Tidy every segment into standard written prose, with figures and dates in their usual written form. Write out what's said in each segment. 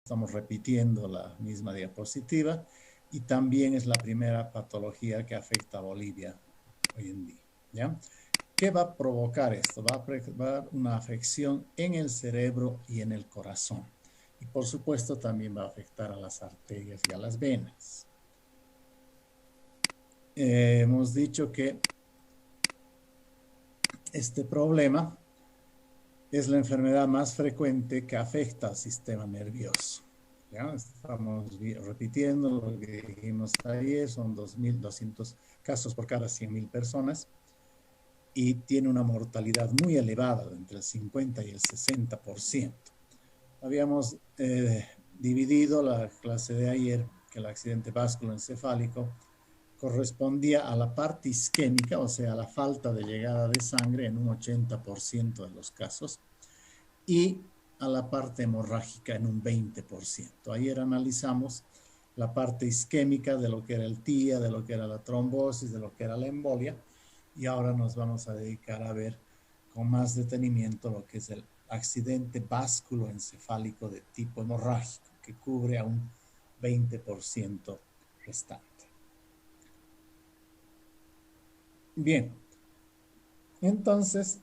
estamos repitiendo la misma diapositiva, y también es la primera patología que afecta a Bolivia hoy en día, ¿ya? ¿Qué va a provocar esto? Va a provocar una afección en el cerebro y en el corazón. Y por supuesto también va a afectar a las arterias y a las venas. Hemos dicho que este problema es la enfermedad más frecuente que afecta al sistema nervioso. ¿Ya? Estamos repitiendo lo que dijimos ayer, son 2.200 casos por cada 100.000 personas y tiene una mortalidad muy elevada, entre el 50 y el 60%. Habíamos dividido la clase de ayer que el accidente vasculoencefálico correspondía a la parte isquémica, o sea, a la falta de llegada de sangre en un 80% de los casos, y a la parte hemorrágica en un 20%. Ayer analizamos la parte isquémica de lo que era el TIA, de lo que era la trombosis, de lo que era la embolia, y ahora nos vamos a dedicar a ver con más detenimiento lo que es el accidente vasculoencefálico de tipo hemorrágico, que cubre a un 20% restante. Bien, entonces,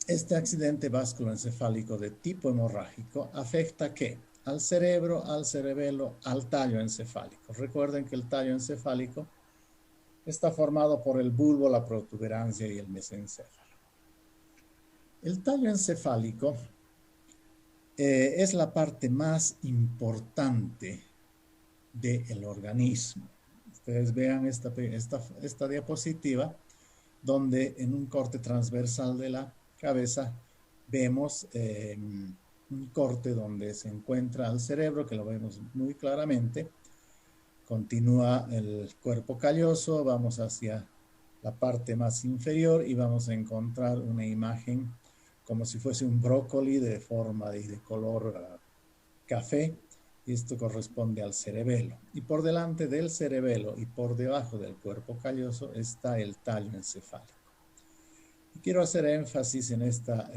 este accidente vasculoencefálico de tipo hemorrágico afecta ¿qué? Al cerebro, al cerebelo, al tallo encefálico. Recuerden que el tallo encefálico está formado por el bulbo, la protuberancia y el mesencéfalo. El tallo encefálico es la parte más importante del organismo. Ustedes vean esta diapositiva donde en un corte transversal de la cabeza vemos un corte donde se encuentra el cerebro, que lo vemos muy claramente. Continúa el cuerpo calloso, vamos hacia la parte más inferior y vamos a encontrar una imagen como si fuese un brócoli de forma y de color café. Esto corresponde al cerebelo. Y por delante del cerebelo y por debajo del cuerpo calloso está el tallo encefálico. Y quiero hacer énfasis en esta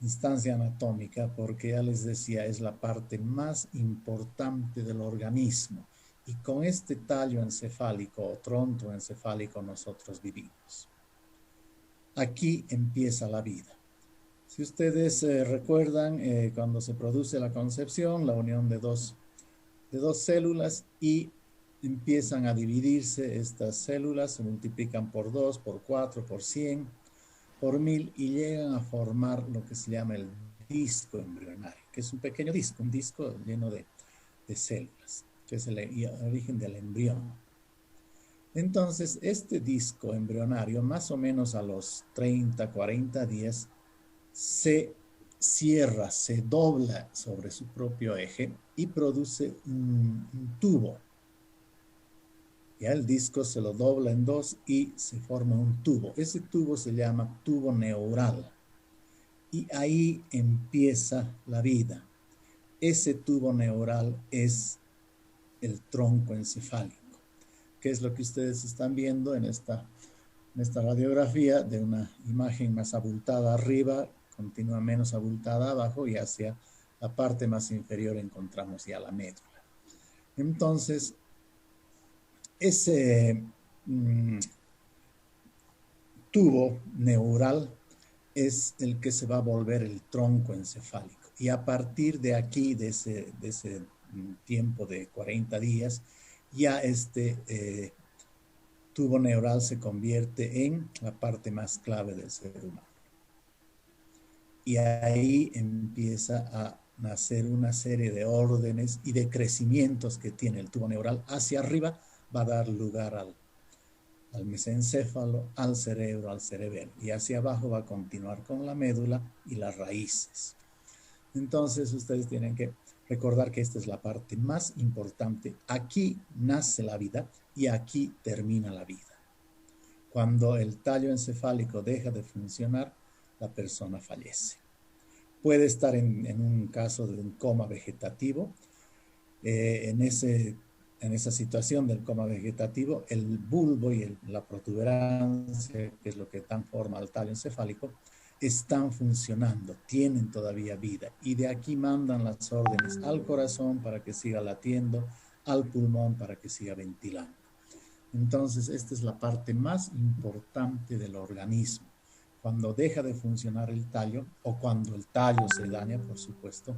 instancia anatómica porque ya les decía, es la parte más importante del organismo. Y con este tallo encefálico o tronco encefálico nosotros vivimos. Aquí empieza la vida. Si ustedes recuerdan, cuando se produce la concepción, la unión de dos células y empiezan a dividirse estas células, se multiplican por 2, por 4, por 100, por 1000 y llegan a formar lo que se llama el disco embrionario, que es un pequeño disco, un disco lleno de células, que es el origen del embrión. Entonces, este disco embrionario, más o menos a los 30, 40 días, se cierra, se dobla sobre su propio eje y produce un tubo. Ya el disco se lo dobla en dos y se forma un tubo. Ese tubo se llama tubo neural. Y ahí empieza la vida. Ese tubo neural es el tronco encefálico, que es lo que ustedes están viendo en esta radiografía de una imagen más abultada arriba, continúa menos abultada abajo y hacia la parte más inferior encontramos ya la médula. Entonces, ese tubo neural es el que se va a volver el tronco encefálico. Y a partir de aquí, de ese tiempo de 40 días, ya este tubo neural se convierte en la parte más clave del ser humano. Y ahí empieza a nacer una serie de órdenes y de crecimientos que tiene el tubo neural. Hacia arriba va a dar lugar al mesencéfalo, al cerebro, al cerebelo. Y hacia abajo va a continuar con la médula y las raíces. Entonces ustedes tienen que recordar que esta es la parte más importante. Aquí nace la vida y aquí termina la vida. Cuando el tallo encefálico deja de funcionar, la persona fallece. Puede estar en un caso de un coma vegetativo. En esa situación del coma vegetativo, el bulbo y la protuberancia, que es lo que dan forma al tallo encefálico, están funcionando, tienen todavía vida. Y de aquí mandan las órdenes al corazón para que siga latiendo, al pulmón para que siga ventilando. Entonces, esta es la parte más importante del organismo. Cuando deja de funcionar el tallo, o cuando el tallo se daña, por supuesto,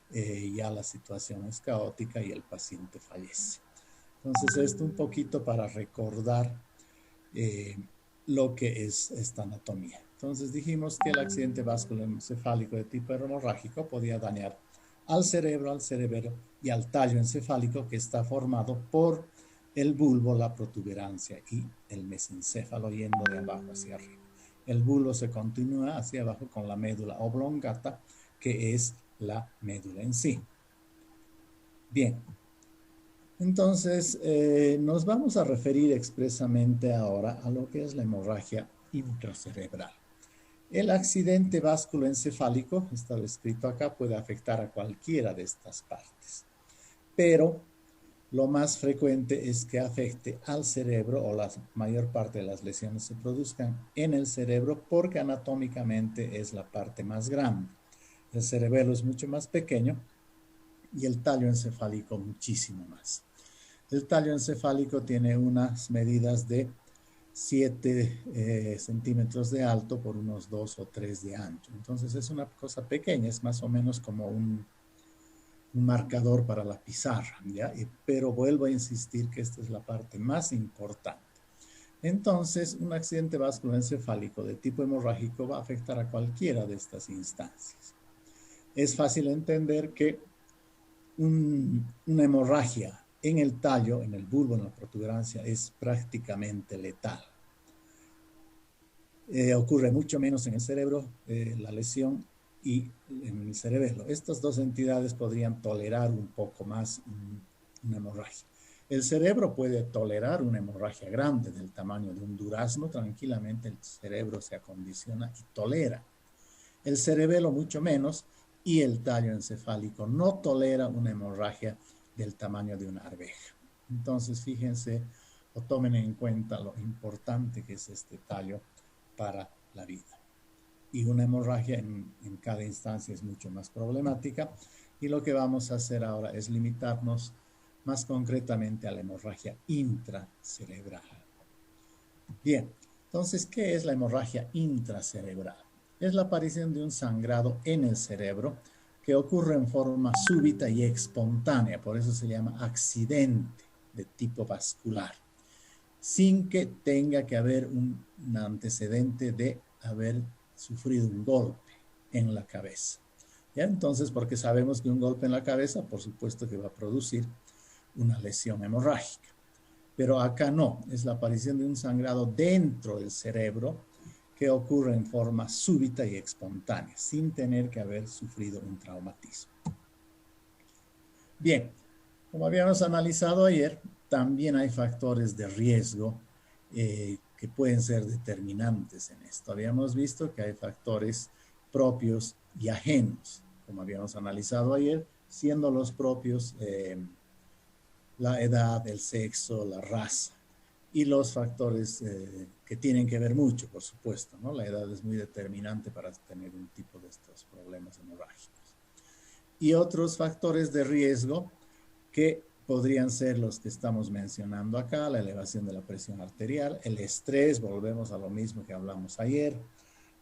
ya la situación es caótica y el paciente fallece. Entonces, esto un poquito para recordar lo que es esta anatomía. Entonces, dijimos que el accidente vasculoencefálico de tipo hemorrágico podía dañar al cerebro y al tallo encefálico, que está formado por el bulbo, la protuberancia y el mesencéfalo yendo de abajo hacia arriba. El bulbo se continúa hacia abajo con la médula oblongata, que es la médula en sí. Bien, entonces nos vamos a referir expresamente ahora a lo que es la hemorragia intracerebral. El accidente vasculoencefálico, está descrito acá, puede afectar a cualquiera de estas partes, pero lo más frecuente es que afecte al cerebro, o la mayor parte de las lesiones se produzcan en el cerebro porque anatómicamente es la parte más grande. El cerebelo es mucho más pequeño y el tallo encefálico muchísimo más. El tallo encefálico tiene unas medidas de 7 centímetros de alto por unos 2 o 3 de ancho. Entonces es una cosa pequeña, es más o menos como un marcador para la pizarra, ¿ya? Pero vuelvo a insistir que esta es la parte más importante. Entonces, un accidente vasculoencefálico de tipo hemorrágico va a afectar a cualquiera de estas instancias. Es fácil entender que una hemorragia en el tallo, en el bulbo, en la protuberancia, es prácticamente letal. Ocurre mucho menos en el cerebro, la lesión, y en el cerebelo. Estas dos entidades podrían tolerar un poco más una hemorragia. El cerebro puede tolerar una hemorragia grande del tamaño de un durazno, tranquilamente el cerebro se acondiciona y tolera. El cerebelo mucho menos, y el tallo encefálico no tolera una hemorragia del tamaño de una arveja. Entonces, fíjense o tomen en cuenta lo importante que es este tallo para la vida. Y una hemorragia en cada instancia es mucho más problemática. Y lo que vamos a hacer ahora es limitarnos más concretamente a la hemorragia intracerebral. Bien, entonces, ¿qué es la hemorragia intracerebral? Es la aparición de un sangrado en el cerebro que ocurre en forma súbita y espontánea, por eso se llama accidente de tipo vascular, sin que tenga que haber un antecedente de haber sufrido un golpe en la cabeza. ¿Ya? Entonces, porque sabemos que un golpe en la cabeza, por supuesto que va a producir una lesión hemorrágica. Pero acá no, es la aparición de un sangrado dentro del cerebro que ocurre en forma súbita y espontánea, sin tener que haber sufrido un traumatismo. Bien, como habíamos analizado ayer, también hay factores de riesgo que pueden ser determinantes en esto. Habíamos visto que hay factores propios y ajenos, como habíamos analizado ayer, siendo los propios la edad, el sexo, la raza, y los factores que tienen que ver mucho, por supuesto, ¿no? La edad es muy determinante para tener un tipo de estos problemas hemorrágicos. Y otros factores de riesgo que podrían ser los que estamos mencionando acá: la elevación de la presión arterial, el estrés, volvemos a lo mismo que hablamos ayer,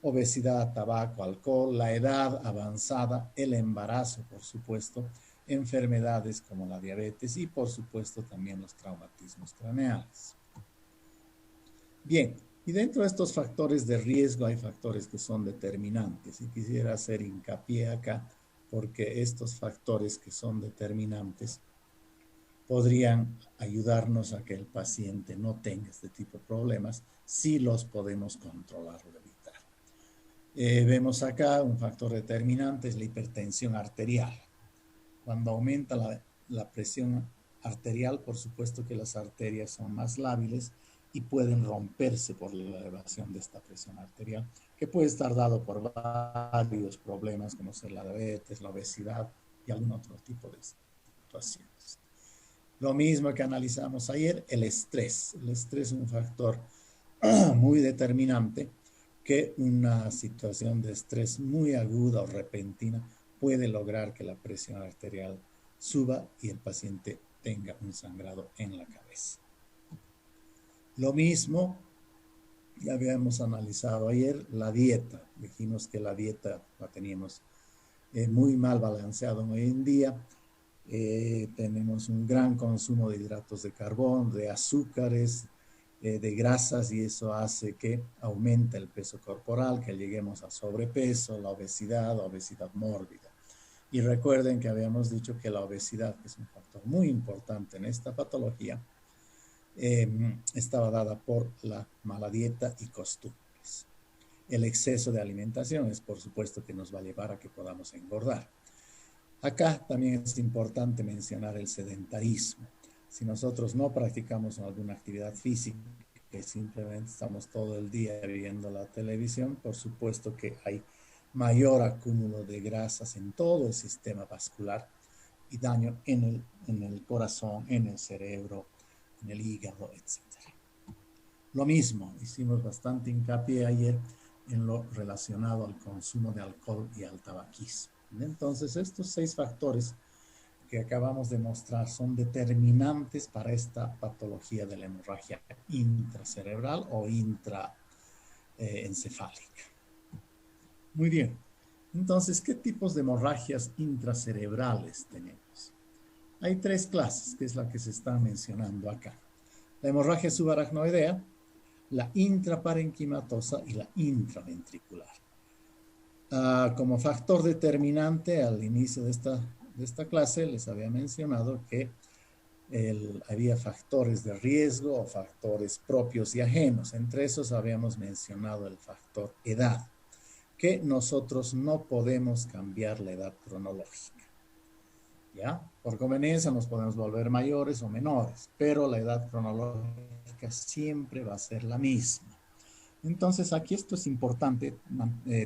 obesidad, tabaco, alcohol, la edad avanzada, el embarazo, por supuesto, enfermedades como la diabetes y, por supuesto, también los traumatismos craneales. Bien, y dentro de estos factores de riesgo hay factores que son determinantes, y quisiera hacer hincapié acá porque estos factores que son determinantes podrían ayudarnos a que el paciente no tenga este tipo de problemas si los podemos controlar o evitar. Vemos acá un factor determinante, es la hipertensión arterial. Cuando aumenta la presión arterial, por supuesto que las arterias son más lábiles y pueden romperse por la elevación de esta presión arterial, que puede estar dado por varios problemas como ser la diabetes, la obesidad y algún otro tipo de situaciones. Lo mismo que analizamos ayer, el estrés. El estrés es un factor muy determinante que una situación de estrés muy aguda o repentina puede lograr que la presión arterial suba y el paciente tenga un sangrado en la cabeza. Lo mismo, ya habíamos analizado ayer, la dieta. Dijimos que la dieta la teníamos muy mal balanceada hoy en día. Tenemos un gran consumo de hidratos de carbono, de azúcares, de grasas, y eso hace que aumente el peso corporal, que lleguemos a sobrepeso, la obesidad mórbida. Y recuerden que habíamos dicho que la obesidad, que es un factor muy importante en esta patología, estaba dada por la mala dieta y costumbres. El exceso de alimentación es, por supuesto, que nos va a llevar a que podamos engordar. Acá también es importante mencionar el sedentarismo. Si nosotros no practicamos alguna actividad física, que simplemente estamos todo el día viendo la televisión, por supuesto que hay mayor acúmulo de grasas en todo el sistema vascular y daño en el corazón, en el cerebro, en el hígado, etc. Lo mismo, hicimos bastante hincapié ayer en lo relacionado al consumo de alcohol y al tabaquismo. Entonces, estos 6 factores que acabamos de mostrar son determinantes para esta patología de la hemorragia intracerebral o intraencefálica. Muy bien. Entonces, ¿qué tipos de hemorragias intracerebrales tenemos? Hay 3 clases, que es la que se está mencionando acá. La hemorragia subaracnoidea, la intraparenquimatosa y la intraventricular. Como factor determinante al inicio de esta clase les había mencionado que había factores de riesgo o factores propios y ajenos. Entre esos habíamos mencionado el factor edad, que nosotros no podemos cambiar la edad cronológica. ¿Ya? Por conveniencia nos podemos volver mayores o menores, pero la edad cronológica siempre va a ser la misma. Entonces, aquí esto es importante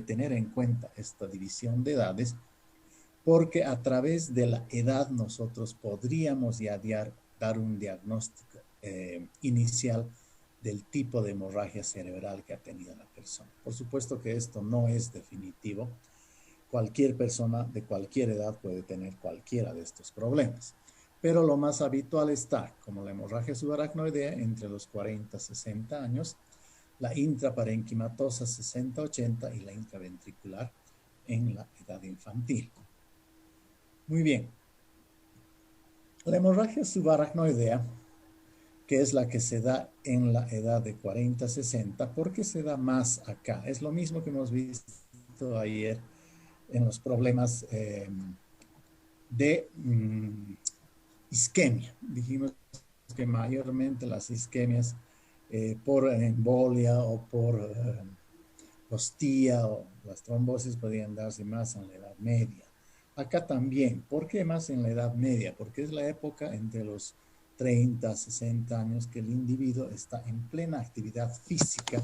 tener en cuenta esta división de edades, porque a través de la edad nosotros podríamos ya dar un diagnóstico inicial del tipo de hemorragia cerebral que ha tenido la persona. Por supuesto que esto no es definitivo. Cualquier persona de cualquier edad puede tener cualquiera de estos problemas. Pero lo más habitual está, como la hemorragia subaracnoidea, entre los 40 y 60 años, la intraparenquimatosa 60-80 y la intraventricular en la edad infantil. Muy bien. La hemorragia subaracnoidea, que es la que se da en la edad de 40-60, ¿por qué se da más acá? Es lo mismo que hemos visto ayer en los problemas de isquemia. Dijimos que mayormente las isquemias por embolia o por hostía o las trombosis podían darse más en la edad media. Acá también. ¿Por qué más en la edad media? Porque es la época entre los 30, 60 años que el individuo está en plena actividad física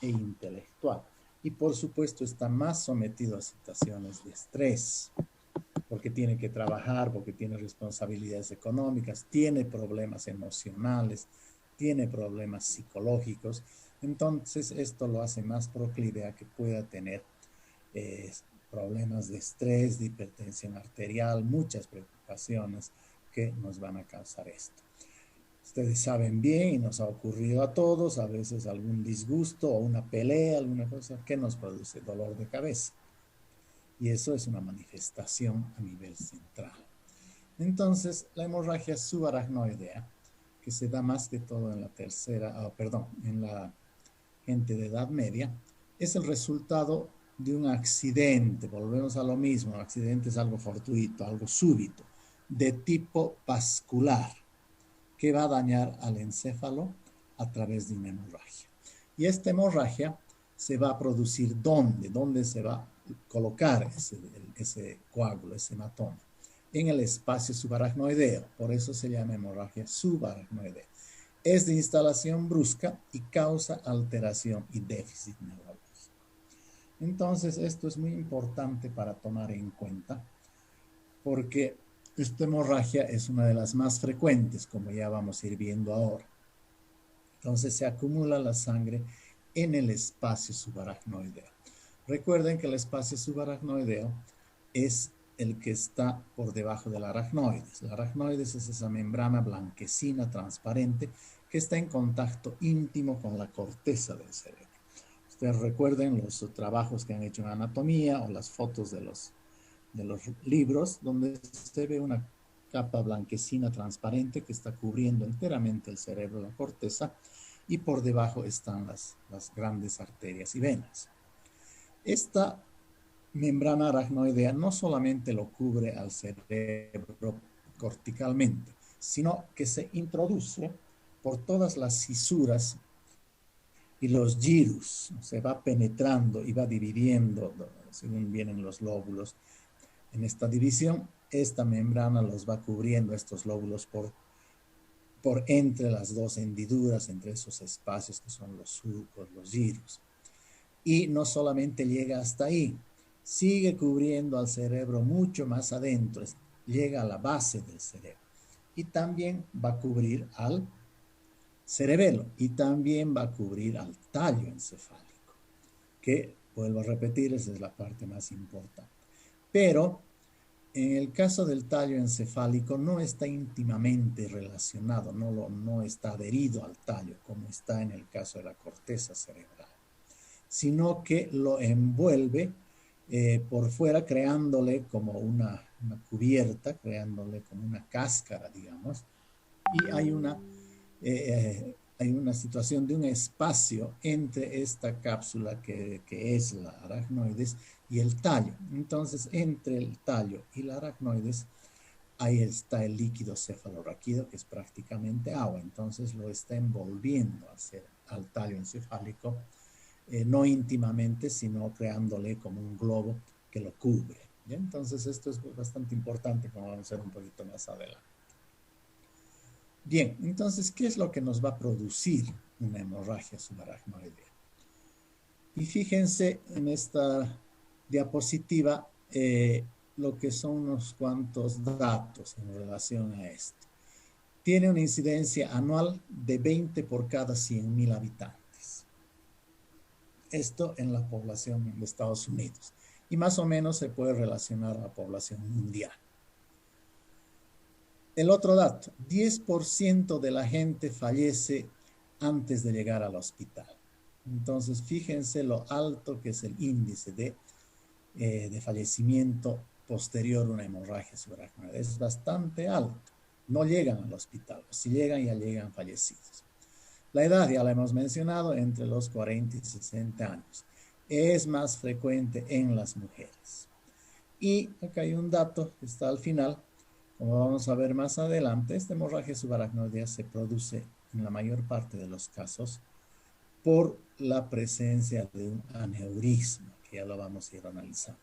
e intelectual. Y por supuesto está más sometido a situaciones de estrés, porque tiene que trabajar, porque tiene responsabilidades económicas, tiene problemas emocionales, tiene problemas psicológicos. Entonces esto lo hace más proclive a que pueda tener problemas de estrés, de hipertensión arterial, muchas preocupaciones que nos van a causar esto. Ustedes saben bien, y nos ha ocurrido a todos, a veces algún disgusto o una pelea, alguna cosa que nos produce dolor de cabeza. Y eso es una manifestación a nivel central. Entonces, la hemorragia subaracnoidea, que se da más que todo en en la gente de edad media, es el resultado de un accidente. Volvemos a lo mismo, el accidente es algo fortuito, algo súbito, de tipo vascular, que va a dañar al encéfalo a través de una hemorragia. Y esta hemorragia se va a producir ¿dónde? ¿Dónde se va a colocar ese coágulo, ese hematoma? En el espacio subaracnoideo. Por eso se llama hemorragia subaracnoidea. Es de instalación brusca y causa alteración y déficit neurológico. Entonces, esto es muy importante para tomar en cuenta, porque esta hemorragia es una de las más frecuentes, como ya vamos a ir viendo ahora. Entonces, se acumula la sangre en el espacio subaracnoideo. Recuerden que el espacio subaracnoideo es el que está por debajo del aracnoides. El aracnoides es esa membrana blanquecina transparente que está en contacto íntimo con la corteza del cerebro. Ustedes recuerden los trabajos que han hecho en anatomía o las fotos de los libros donde se ve una capa blanquecina transparente que está cubriendo enteramente el cerebro, la corteza, y por debajo están las grandes arterias y venas. Esta membrana aracnoidea no solamente lo cubre al cerebro corticalmente, sino que se introduce por todas las fisuras y los girus, se va penetrando y va dividiendo según vienen los lóbulos. En esta división, esta membrana los va cubriendo estos lóbulos por entre las dos hendiduras, entre esos espacios que son los surcos, los girus. Y no solamente llega hasta ahí, sigue cubriendo al cerebro mucho más adentro, llega a la base del cerebro. Y también va a cubrir al cerebelo y también va a cubrir al tallo encefálico, que, vuelvo a repetir, esa es la parte más importante. Pero en el caso del tallo encefálico no está íntimamente relacionado, no está adherido al tallo como está en el caso de la corteza cerebral, sino que lo envuelve por fuera, creándole como una cubierta, creándole como una cáscara, digamos, y hay una situación de un espacio entre esta cápsula que es la aracnoides y el tallo. Entonces, entre el tallo y la aracnoides, ahí está el líquido cefalorraquídeo, que es prácticamente agua. Entonces, lo está envolviendo al tallo encefálico, no íntimamente, sino creándole como un globo que lo cubre. ¿Ya? Entonces, esto es bastante importante, como vamos a ver un poquito más adelante. Bien, entonces, ¿qué es lo que nos va a producir una hemorragia subaracnoidea? Y fíjense en esta diapositiva lo que son unos cuantos datos en relación a esto. Tiene una incidencia anual de 20 por cada 100.000 habitantes. Esto en la población de Estados Unidos. Y más o menos se puede relacionar a la población mundial. El otro dato, 10% de la gente fallece antes de llegar al hospital. Entonces, fíjense lo alto que es el índice de fallecimiento posterior a una hemorragia subaracnoidea. Es bastante alto. No llegan al hospital. Si llegan, ya llegan fallecidos. La edad, ya la hemos mencionado, entre los 40 y 60 años. Es más frecuente en las mujeres. Y acá hay un dato que está al final. Como vamos a ver más adelante, esta hemorragia subaracnoidea se produce en la mayor parte de los casos por la presencia de un aneurisma, que ya lo vamos a ir analizando.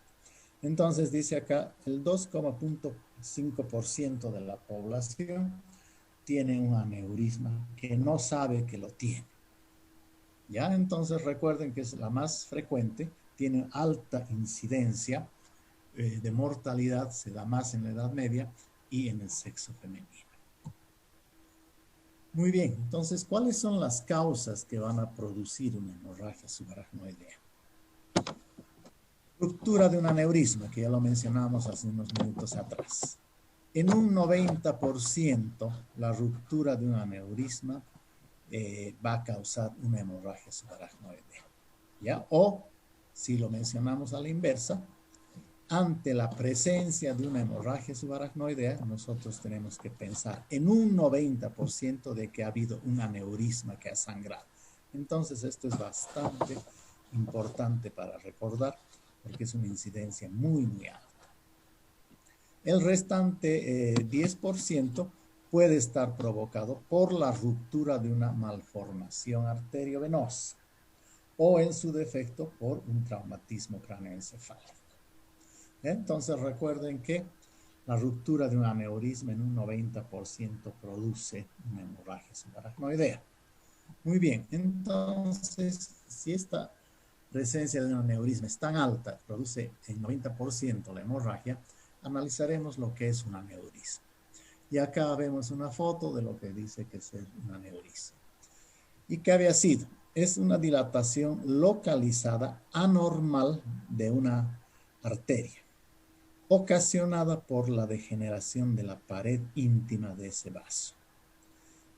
Entonces dice acá, el 2,5% de la población tiene un aneurisma que no sabe que lo tiene. ¿Ya? Entonces recuerden que es la más frecuente, tiene alta incidencia de mortalidad, se da más en la edad media y en el sexo femenino. Muy bien, entonces, ¿cuáles son las causas que van a producir una hemorragia subaracnoidea? Ruptura de un aneurisma, que ya lo mencionamos hace unos minutos atrás. En un 90%, la ruptura de un aneurisma va a causar una hemorragia subaracnoidea. ¿Ya? O, si lo mencionamos a la inversa, ante la presencia de una hemorragia subaracnoidea, nosotros tenemos que pensar en un 90% de que ha habido un aneurisma que ha sangrado. Entonces, esto es bastante importante para recordar, porque es una incidencia muy, muy alta. El restante 10% puede estar provocado por la ruptura de una malformación arteriovenosa o, en su defecto, por un traumatismo cráneoencefálico. Entonces recuerden que la ruptura de un aneurisma en un 90% produce una hemorragia subaracnoidea. Muy bien, entonces si esta presencia de un aneurisma es tan alta, produce en 90% la hemorragia, analizaremos lo que es un aneurisma. Y acá vemos una foto de lo que dice que es un aneurisma. ¿Y qué había sido? es una dilatación localizada anormal de una arteria, ocasionada por la degeneración de la pared íntima de ese vaso.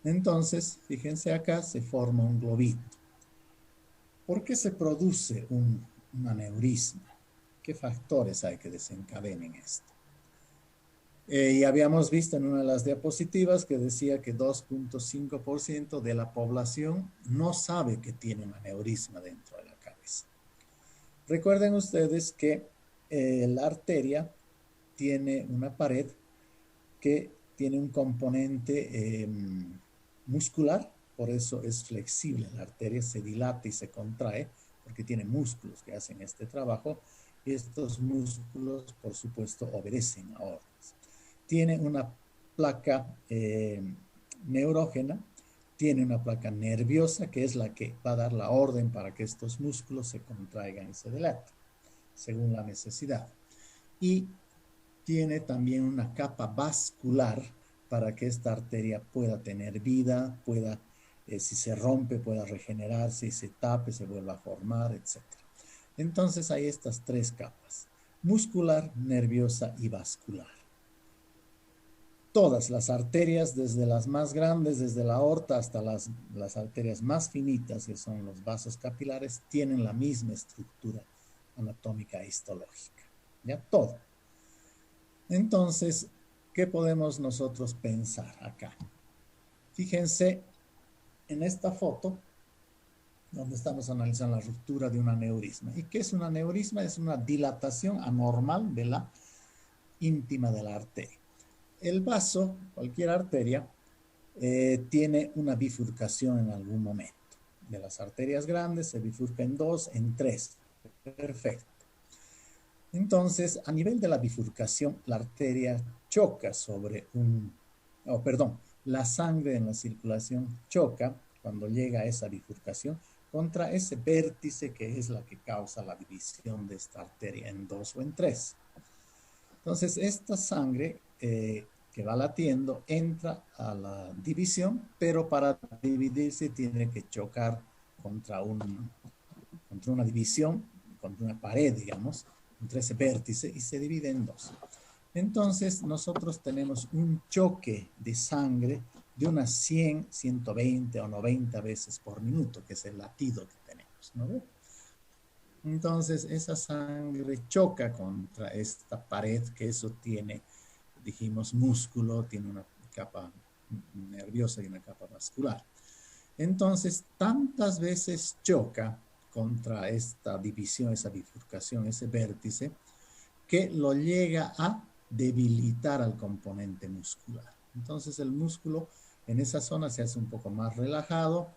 Entonces, fíjense acá, se forma un globito. ¿Por qué se produce un aneurisma? ¿Qué factores hay que desencadenen esto? Y habíamos visto en una de las diapositivas que decía que 2.5% de la población no sabe que tiene un aneurisma dentro de la cabeza. Recuerden ustedes que la arteria tiene una pared que tiene un componente muscular, por eso es flexible. La arteria se dilata y se contrae porque tiene músculos que hacen este trabajo y estos músculos, por supuesto, obedecen a órdenes. Tiene una placa neurógena, tiene una placa nerviosa que es la que va a dar la orden para que estos músculos se contraigan y se dilaten, según la necesidad. Y tiene también una capa vascular para que esta arteria pueda tener vida, pueda, si se rompe, pueda regenerarse, y se tape, se vuelva a formar, etc. Entonces hay estas tres capas: muscular, nerviosa y vascular. Todas las arterias, desde las más grandes, desde la aorta hasta las arterias más finitas, que son los vasos capilares, tienen la misma estructura anatómica histológica. ¿Ya? Todo. Entonces, ¿qué podemos nosotros pensar acá? Fíjense en esta foto, donde estamos analizando la ruptura de un aneurisma. ¿Y qué es un aneurisma? Es una dilatación anormal de la íntima de la arteria. El vaso, cualquier arteria, tiene una bifurcación en algún momento. De las arterias grandes se bifurca en dos, en tres. Perfecto. Entonces, a nivel de la bifurcación, la arteria choca sobre la sangre en la circulación choca cuando llega a esa bifurcación contra ese vértice que es la que causa la división de esta arteria en dos o en tres. Entonces, esta sangre que va latiendo entra a la división, pero para dividirse tiene que chocar contra una división, contra una pared, digamos, entre ese vértice, y se divide en dos. Entonces, nosotros tenemos un choque de sangre de unas 100, 120 o 90 veces por minuto, que es el latido que tenemos, ¿no? Entonces, esa sangre choca contra esta pared, que eso tiene, dijimos, músculo, tiene una capa nerviosa y una capa vascular. Entonces, tantas veces choca contra esta división, esa bifurcación, ese vértice, que lo llega a debilitar al componente muscular. Entonces, el músculo en esa zona se hace un poco más relajado,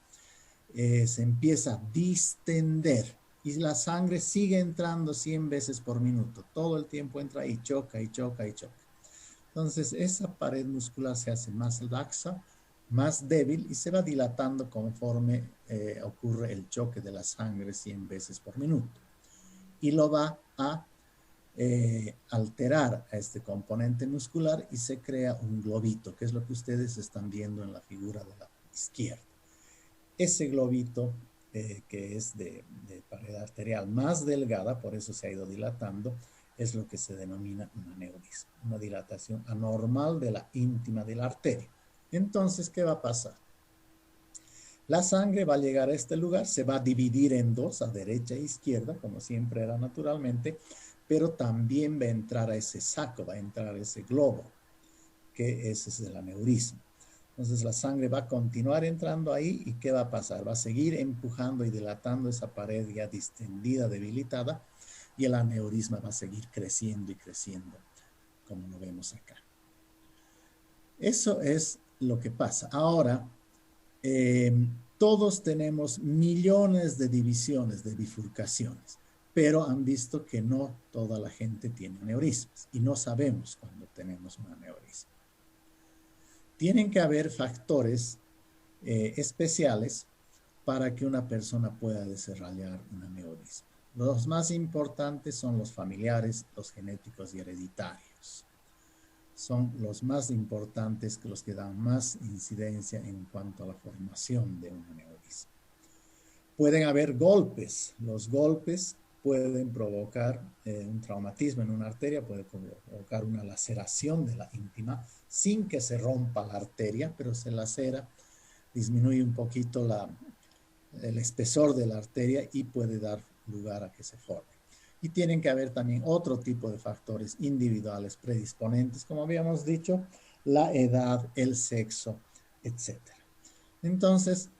se empieza a distender y la sangre sigue entrando 100 veces por minuto. Todo el tiempo entra y choca y choca y choca. Entonces, esa pared muscular se hace más laxa, más débil y se va dilatando conforme ocurre el choque de la sangre 100 veces por minuto. Y lo va a alterar a este componente muscular y se crea un globito, que es lo que ustedes están viendo en la figura de la izquierda. Ese globito, que es de pared arterial más delgada, por eso se ha ido dilatando, es lo que se denomina un aneurisma, una dilatación anormal de la íntima de la arteria. Entonces, ¿qué va a pasar? La sangre va a llegar a este lugar, se va a dividir en dos, a derecha e izquierda, como siempre era naturalmente, pero también va a entrar a ese saco, va a entrar a ese globo, que ese es el aneurisma. Entonces la sangre va a continuar entrando ahí y ¿qué va a pasar? Va a seguir empujando y dilatando esa pared ya distendida, debilitada, y el aneurisma va a seguir creciendo y creciendo, como lo vemos acá. Eso es lo que pasa. Ahora, todos tenemos millones de divisiones, de bifurcaciones, pero han visto que no toda la gente tiene aneurismas y no sabemos cuándo tenemos un aneurisma. Tienen que haber factores especiales para que una persona pueda desarrollar un aneurisma. Los más importantes son los familiares, los genéticos y hereditarios. Son los más importantes, los que dan más incidencia en cuanto a la formación de un aneurisma. Pueden haber golpes. Los golpes pueden provocar un traumatismo en una arteria, puede provocar una laceración de la íntima sin que se rompa la arteria, pero se lacera, disminuye un poquito el espesor de la arteria y puede dar lugar a que se forme. Y tienen que haber también otro tipo de factores individuales predisponentes, como habíamos dicho, la edad, el sexo, etc. Entonces,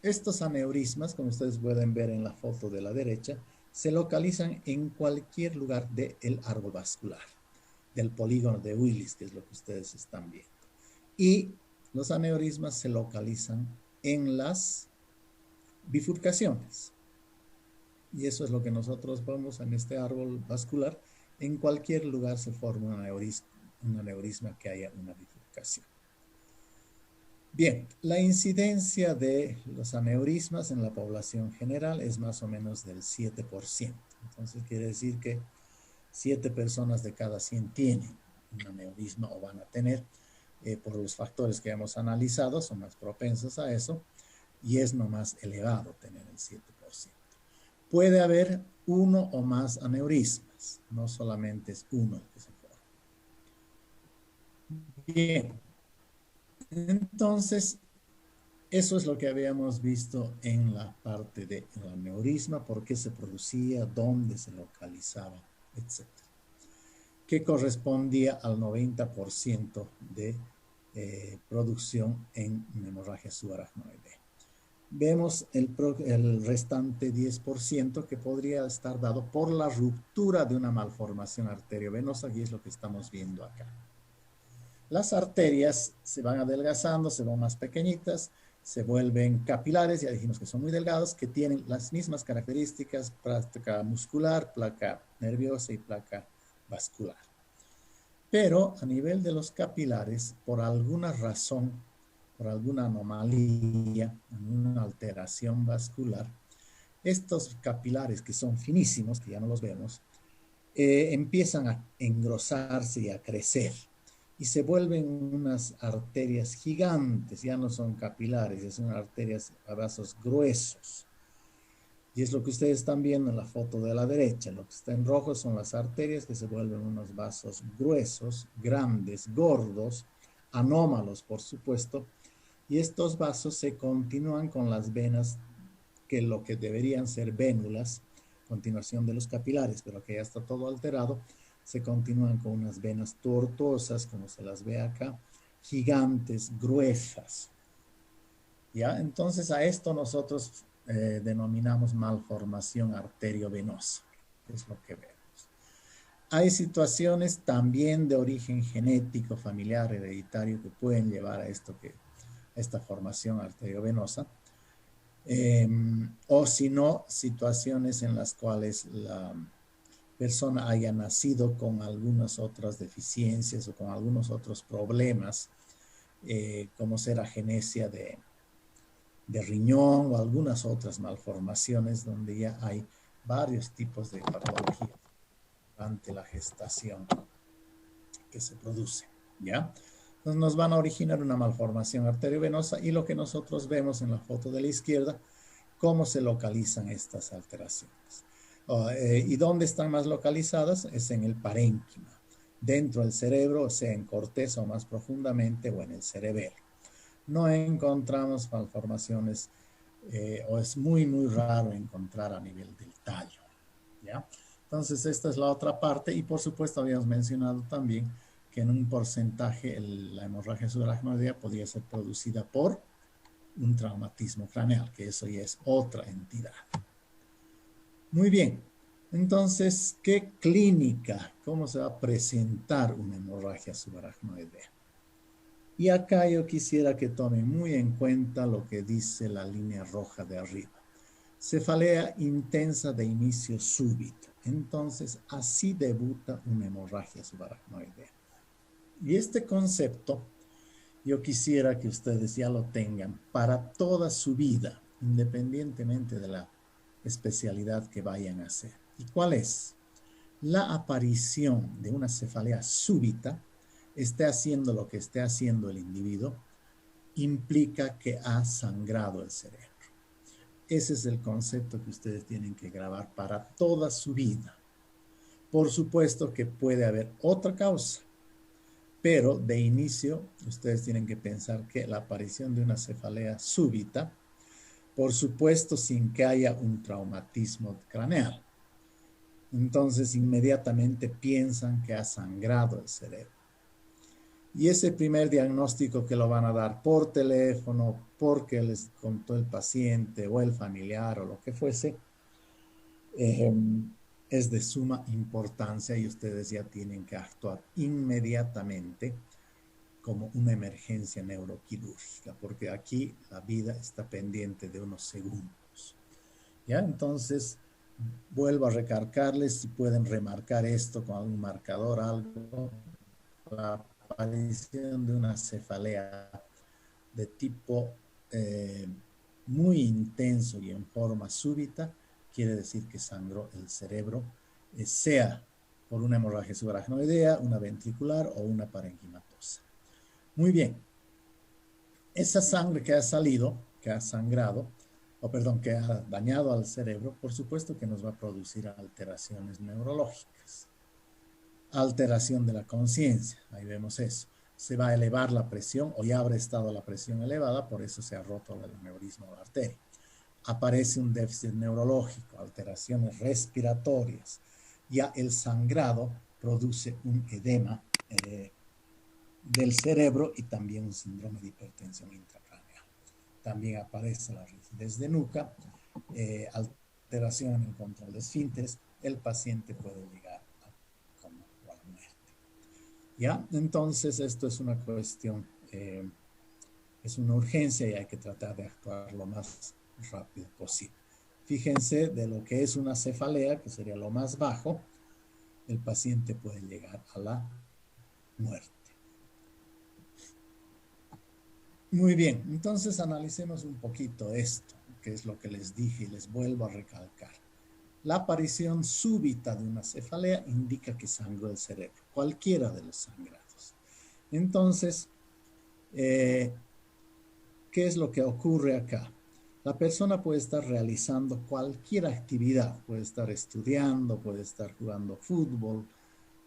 estos aneurismas, como ustedes pueden ver en la foto de la derecha, se localizan en cualquier lugar del árbol vascular, del polígono de Willis, que es lo que ustedes están viendo. Y los aneurismas se localizan en las bifurcaciones. Y eso es lo que nosotros vemos en este árbol vascular. En cualquier lugar se forma un aneurisma que haya una bifurcación. Bien, la incidencia de los aneurismas en la población general es más o menos del 7%. Entonces quiere decir que 7 personas de cada 100 tienen un aneurisma o van a tener, por los factores que hemos analizado, son más propensos a eso, y es no más elevado tener el 7%. Puede haber uno o más aneurismas, no solamente es uno el que se forma. Bien, entonces, eso es lo que habíamos visto en la parte del aneurisma, por qué se producía, dónde se localizaba, etc. Que correspondía al 90% de producción en hemorragia subaracnoidea. Vemos el restante 10% que podría estar dado por la ruptura de una malformación arteriovenosa, y es lo que estamos viendo acá. Las arterias se van adelgazando, se van más pequeñitas, se vuelven capilares, ya dijimos que son muy delgados, que tienen las mismas características, placa muscular, placa nerviosa y placa vascular. Pero a nivel de los capilares, por alguna razón, por alguna anomalía, alguna alteración vascular, estos capilares que son finísimos, que ya no los vemos, empiezan a engrosarse y a crecer y se vuelven unas arterias gigantes, ya no son capilares, ya son arterias a vasos gruesos. Y es lo que ustedes están viendo en la foto de la derecha. Lo que está en rojo son las arterias que se vuelven unos vasos gruesos, grandes, gordos, anómalos, por supuesto. Y estos vasos se continúan con las venas que lo que deberían ser vénulas, continuación de los capilares, pero que ya está todo alterado, se continúan con unas venas tortuosas, como se las ve acá, gigantes, gruesas. ¿Ya? Entonces a esto nosotros denominamos malformación arteriovenosa, es lo que vemos. Hay situaciones también de origen genético, familiar, hereditario, que pueden llevar a esta formación arteriovenosa. O si no, situaciones en las cuales la persona haya nacido con algunas otras deficiencias o con algunos otros problemas, como ser agenesia de riñón o algunas otras malformaciones donde ya hay varios tipos de patología durante la gestación que se produce, ¿ya? Entonces nos van a originar una malformación arteriovenosa y lo que nosotros vemos en la foto de la izquierda, cómo se localizan estas alteraciones. ¿Y dónde están más localizadas? Es en el parénquima, dentro del cerebro, o sea, en corteza o más profundamente, o en el cerebelo. No encontramos malformaciones, o es muy, muy raro encontrar a nivel del tallo, ¿ya? Entonces, esta es la otra parte, y por supuesto habíamos mencionado también que en un porcentaje la hemorragia subaracnoidea podría ser producida por un traumatismo craneal, que eso ya es otra entidad. Muy bien, entonces, ¿qué clínica? ¿Cómo se va a presentar una hemorragia subaracnoidea? Y acá yo quisiera que tomen muy en cuenta lo que dice la línea roja de arriba. Cefalea intensa de inicio súbito. Entonces, así debuta una hemorragia subaracnoidea. Y este concepto, yo quisiera que ustedes ya lo tengan para toda su vida, independientemente de la especialidad que vayan a hacer. ¿Y cuál es? La aparición de una cefalea súbita, esté haciendo lo que esté haciendo el individuo, implica que ha sangrado el cerebro. Ese es el concepto que ustedes tienen que grabar para toda su vida. Por supuesto que puede haber otra causa, pero de inicio ustedes tienen que pensar que la aparición de una cefalea súbita, por supuesto sin que haya un traumatismo craneal. Entonces inmediatamente piensan que ha sangrado el cerebro. Y ese primer diagnóstico que lo van a dar por teléfono, porque les contó el paciente o el familiar o lo que fuese, es de suma importancia y ustedes ya tienen que actuar inmediatamente como una emergencia neuroquirúrgica, porque aquí la vida está pendiente de unos segundos. ¿Ya? Entonces, vuelvo a recargarles, si pueden remarcar esto con algún marcador, algo, la aparición de una cefalea de tipo muy intenso y en forma súbita, quiere decir que sangró el cerebro, sea por una hemorragia subaracnoidea, una ventricular o una parenquimatosa. Muy bien, esa sangre que ha salido, que ha sangrado, o perdón, que ha dañado al cerebro, por supuesto que nos va a producir alteraciones neurológicas. Alteración de la conciencia, ahí vemos eso. Se va a elevar la presión, o ya habrá estado la presión elevada, por eso se ha roto el aneurisma de la arteria. Aparece un déficit neurológico, alteraciones respiratorias. Ya el sangrado produce un edema del cerebro y también un síndrome de hipertensión intracraneal. También aparece la rigidez de nuca, alteración en el control de esfínteres. El paciente puede llegar a la muerte. ¿Ya? Entonces, esto es una cuestión, es una urgencia y hay que tratar de actuar lo más rápido posible. Fíjense de lo que es una cefalea, que sería lo más bajo, el paciente puede llegar a la muerte. Muy bien, entonces analicemos un poquito esto, que es lo que les dije y les vuelvo a recalcar. La aparición súbita de una cefalea indica que sangró el cerebro, cualquiera de los sangrados. Entonces, ¿qué es lo que ocurre acá? La persona puede estar realizando cualquier actividad, puede estar estudiando, puede estar jugando fútbol,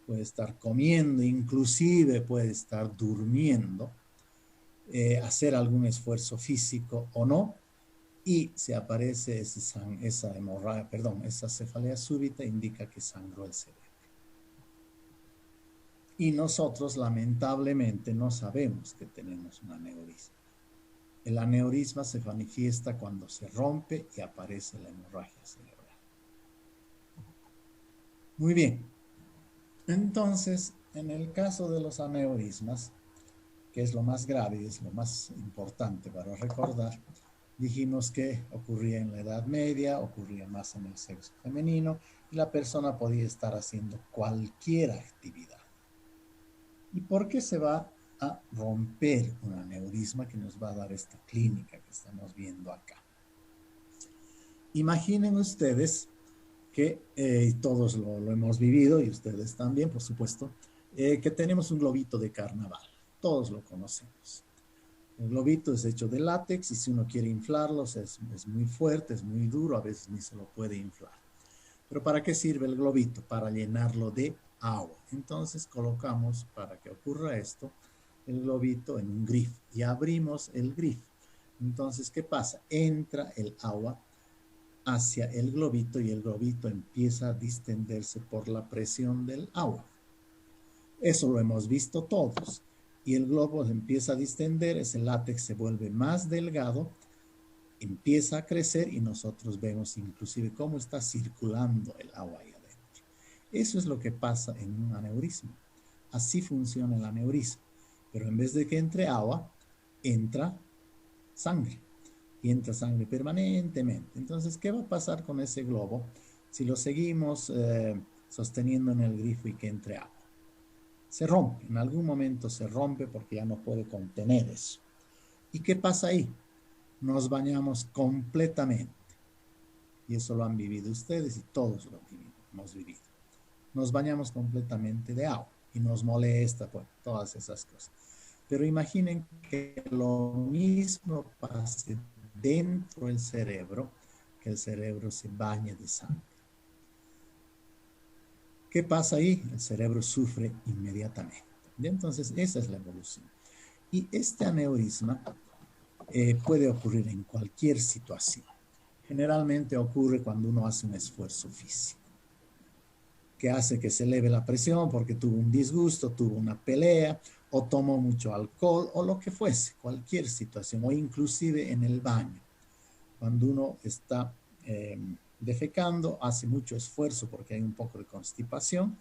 puede estar comiendo, inclusive puede estar durmiendo, hacer algún esfuerzo físico o no, y si aparece esa hemorragia, perdón, esa cefalea súbita, indica que sangró el cerebro. Y nosotros lamentablemente no sabemos que tenemos un aneurisma. El aneurisma se manifiesta cuando se rompe y aparece la hemorragia cerebral. Muy bien. Entonces, en el caso de los aneurismas, que es lo más grave y es lo más importante para recordar, dijimos que ocurría en la Edad Media, ocurría más en el sexo femenino y la persona podía estar haciendo cualquier actividad. ¿Y por qué se va a romper un aneurisma que nos va a dar esta clínica que estamos viendo acá? Imaginen ustedes que todos lo hemos vivido y ustedes también, por supuesto, que tenemos un globito de carnaval. Todos lo conocemos. El globito es hecho de látex y si uno quiere inflarlo es muy fuerte, es muy duro, a veces ni se lo puede inflar. Pero ¿para qué sirve el globito? Para llenarlo de agua. Entonces colocamos, para que ocurra esto, el globito en un grifo y abrimos el grifo. Entonces, ¿qué pasa? Entra el agua hacia el globito y el globito empieza a distenderse por la presión del agua. Eso lo hemos visto todos. Y el globo empieza a distender, ese látex se vuelve más delgado, empieza a crecer y nosotros vemos inclusive cómo está circulando el agua ahí adentro. Eso es lo que pasa en un aneurisma. Así funciona el aneurisma. Pero en vez de que entre agua, entra sangre. Y entra sangre permanentemente. Entonces, ¿qué va a pasar con ese globo si lo seguimos sosteniendo en el grifo y que entre agua? Se rompe, en algún momento se rompe porque ya no puede contener eso. ¿Y qué pasa ahí? Nos bañamos completamente. Y eso lo han vivido ustedes y todos lo hemos vivido. Nos bañamos completamente de agua y nos molesta, pues, todas esas cosas. Pero imaginen que lo mismo pase dentro del cerebro que el cerebro se bañe de sangre. ¿Qué pasa ahí? El cerebro sufre inmediatamente. Y entonces, esa es la evolución. Y este aneurisma puede ocurrir en cualquier situación. Generalmente ocurre cuando uno hace un esfuerzo físico, que hace que se eleve la presión porque tuvo un disgusto, tuvo una pelea, o tomó mucho alcohol, o lo que fuese, cualquier situación, o inclusive en el baño. Cuando uno está defecando, hace mucho esfuerzo porque hay un poco de constipación,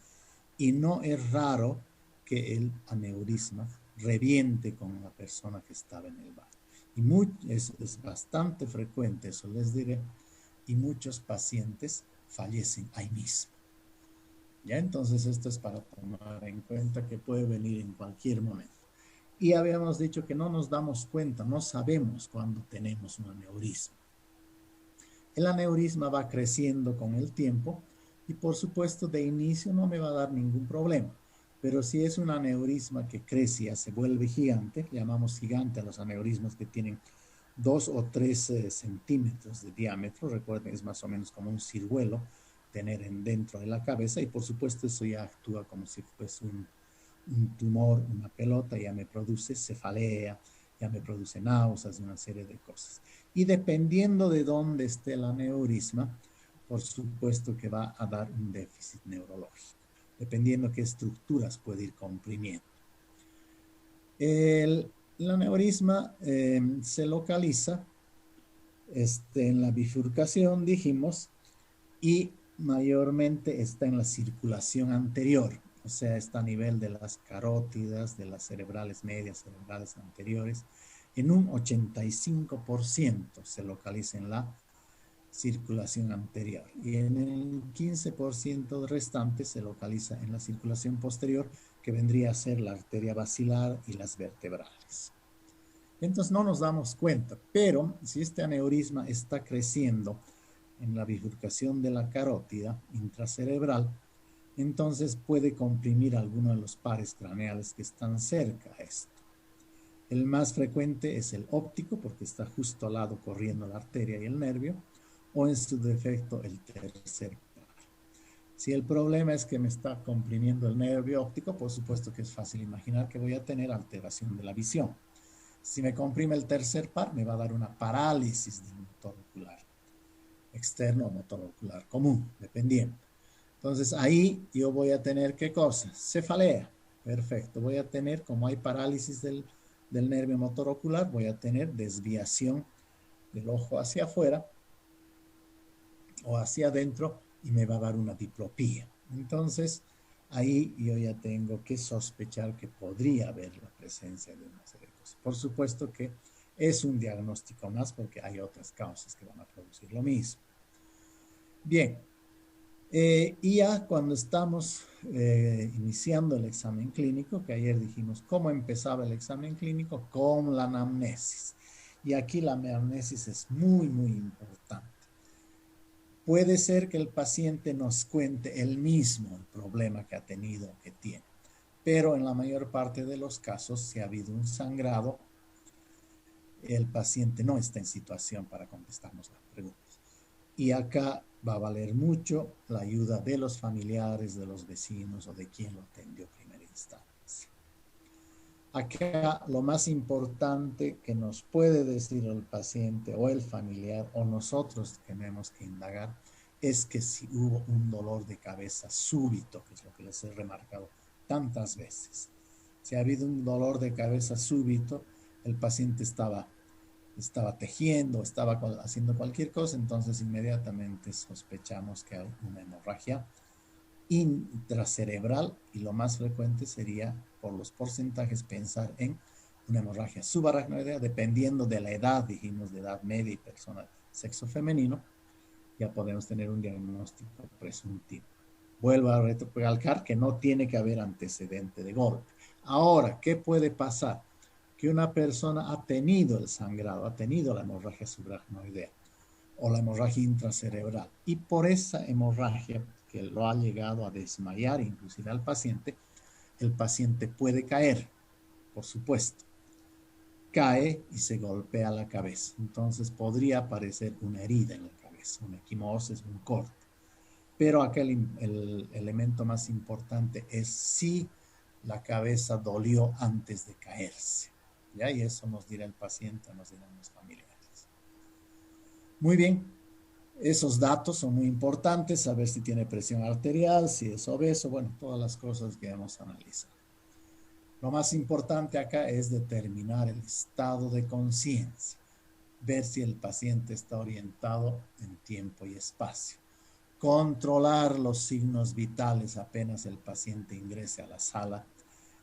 y no es raro que el aneurisma reviente con la persona que estaba en el baño. Y es bastante frecuente, eso les diré, y muchos pacientes fallecen ahí mismo. ¿Ya? Entonces esto es para tomar en cuenta que puede venir en cualquier momento. Y habíamos dicho que no nos damos cuenta, no sabemos cuándo tenemos un aneurisma. El aneurisma va creciendo con el tiempo y por supuesto de inicio no me va a dar ningún problema. Pero si es un aneurisma que crece y se vuelve gigante, llamamos gigante a los aneurismas que tienen 2 o 3 centímetros de diámetro, recuerden, es más o menos como un ciruelo tener dentro de la cabeza, y por supuesto eso ya actúa como si fuese un tumor, una pelota, ya me produce cefalea, ya me produce náuseas, una serie de cosas. Y dependiendo de dónde esté el aneurisma, por supuesto que va a dar un déficit neurológico, dependiendo qué estructuras puede ir comprimiendo. El aneurisma se localiza en la bifurcación, dijimos, y mayormente está en la circulación anterior, o sea, está a nivel de las carótidas, de las cerebrales medias, cerebrales anteriores. En un 85% se localiza en la circulación anterior y en el 15% restante se localiza en la circulación posterior, que vendría a ser la arteria basilar y las vertebrales. Entonces no nos damos cuenta, pero si este aneurisma está creciendo en la bifurcación de la carótida intracerebral, entonces puede comprimir alguno de los pares craneales que están cerca a esto. El más frecuente es el óptico, porque está justo al lado corriendo la arteria y el nervio, o en su defecto el tercer par. Si el problema es que me está comprimiendo el nervio óptico, por supuesto que es fácil imaginar que voy a tener alteración de la visión. Si me comprime el tercer par, me va a dar una parálisis del motor ocular externo o motor ocular común, dependiendo. Entonces ahí yo voy a tener, ¿qué cosa? Cefalea. Perfecto. Voy a tener, como hay parálisis del nervio motor ocular, voy a tener desviación del ojo hacia afuera o hacia adentro y me va a dar una diplopía. Entonces ahí yo ya tengo que sospechar que podría haber la presencia de una serie de cosas. Por supuesto que es un diagnóstico más porque hay otras causas que van a producir lo mismo. Bien, y ya cuando estamos iniciando el examen clínico, que ayer dijimos cómo empezaba el examen clínico, con la anamnesis. Y aquí la anamnesis es muy, muy importante. Puede ser que el paciente nos cuente él mismo el problema que ha tenido o que tiene, pero en la mayor parte de los casos, si ha habido un sangrado, el paciente no está en situación para contestarnos las preguntas. Y acá va a valer mucho la ayuda de los familiares, de los vecinos o de quien lo atendió en primera instancia. Acá lo más importante que nos puede decir el paciente o el familiar o nosotros tenemos que indagar es que si hubo un dolor de cabeza súbito, que es lo que les he remarcado tantas veces. Si ha habido un dolor de cabeza súbito, el paciente estaba tejiendo, estaba haciendo cualquier cosa, entonces inmediatamente sospechamos que hay una hemorragia intracerebral, y lo más frecuente sería, por los porcentajes, pensar en una hemorragia subaracnoidea, dependiendo de la edad, dijimos, de edad media y persona sexo femenino, ya podemos tener un diagnóstico presuntivo. Vuelvo a recalcar que no tiene que haber antecedente de golpe. Ahora, ¿qué puede pasar? Que una persona ha tenido el sangrado, ha tenido la hemorragia subaracnoidea o la hemorragia intracerebral, y por esa hemorragia que lo ha llegado a desmayar inclusive al paciente, el paciente puede caer, por supuesto. Cae y se golpea la cabeza. Entonces podría aparecer una herida en la cabeza. cabeza, una equimosis, un corte. Pero acá el elemento más importante es si la cabeza dolió antes de caerse. ¿Ya? Y eso nos dirá el paciente, nos dirán los familiares. Muy bien, esos datos son muy importantes, saber si tiene presión arterial, si es obeso, bueno, todas las cosas que hemos analizado. Lo más importante acá es determinar el estado de conciencia, ver si el paciente está orientado en tiempo y espacio, controlar los signos vitales apenas el paciente ingrese a la sala,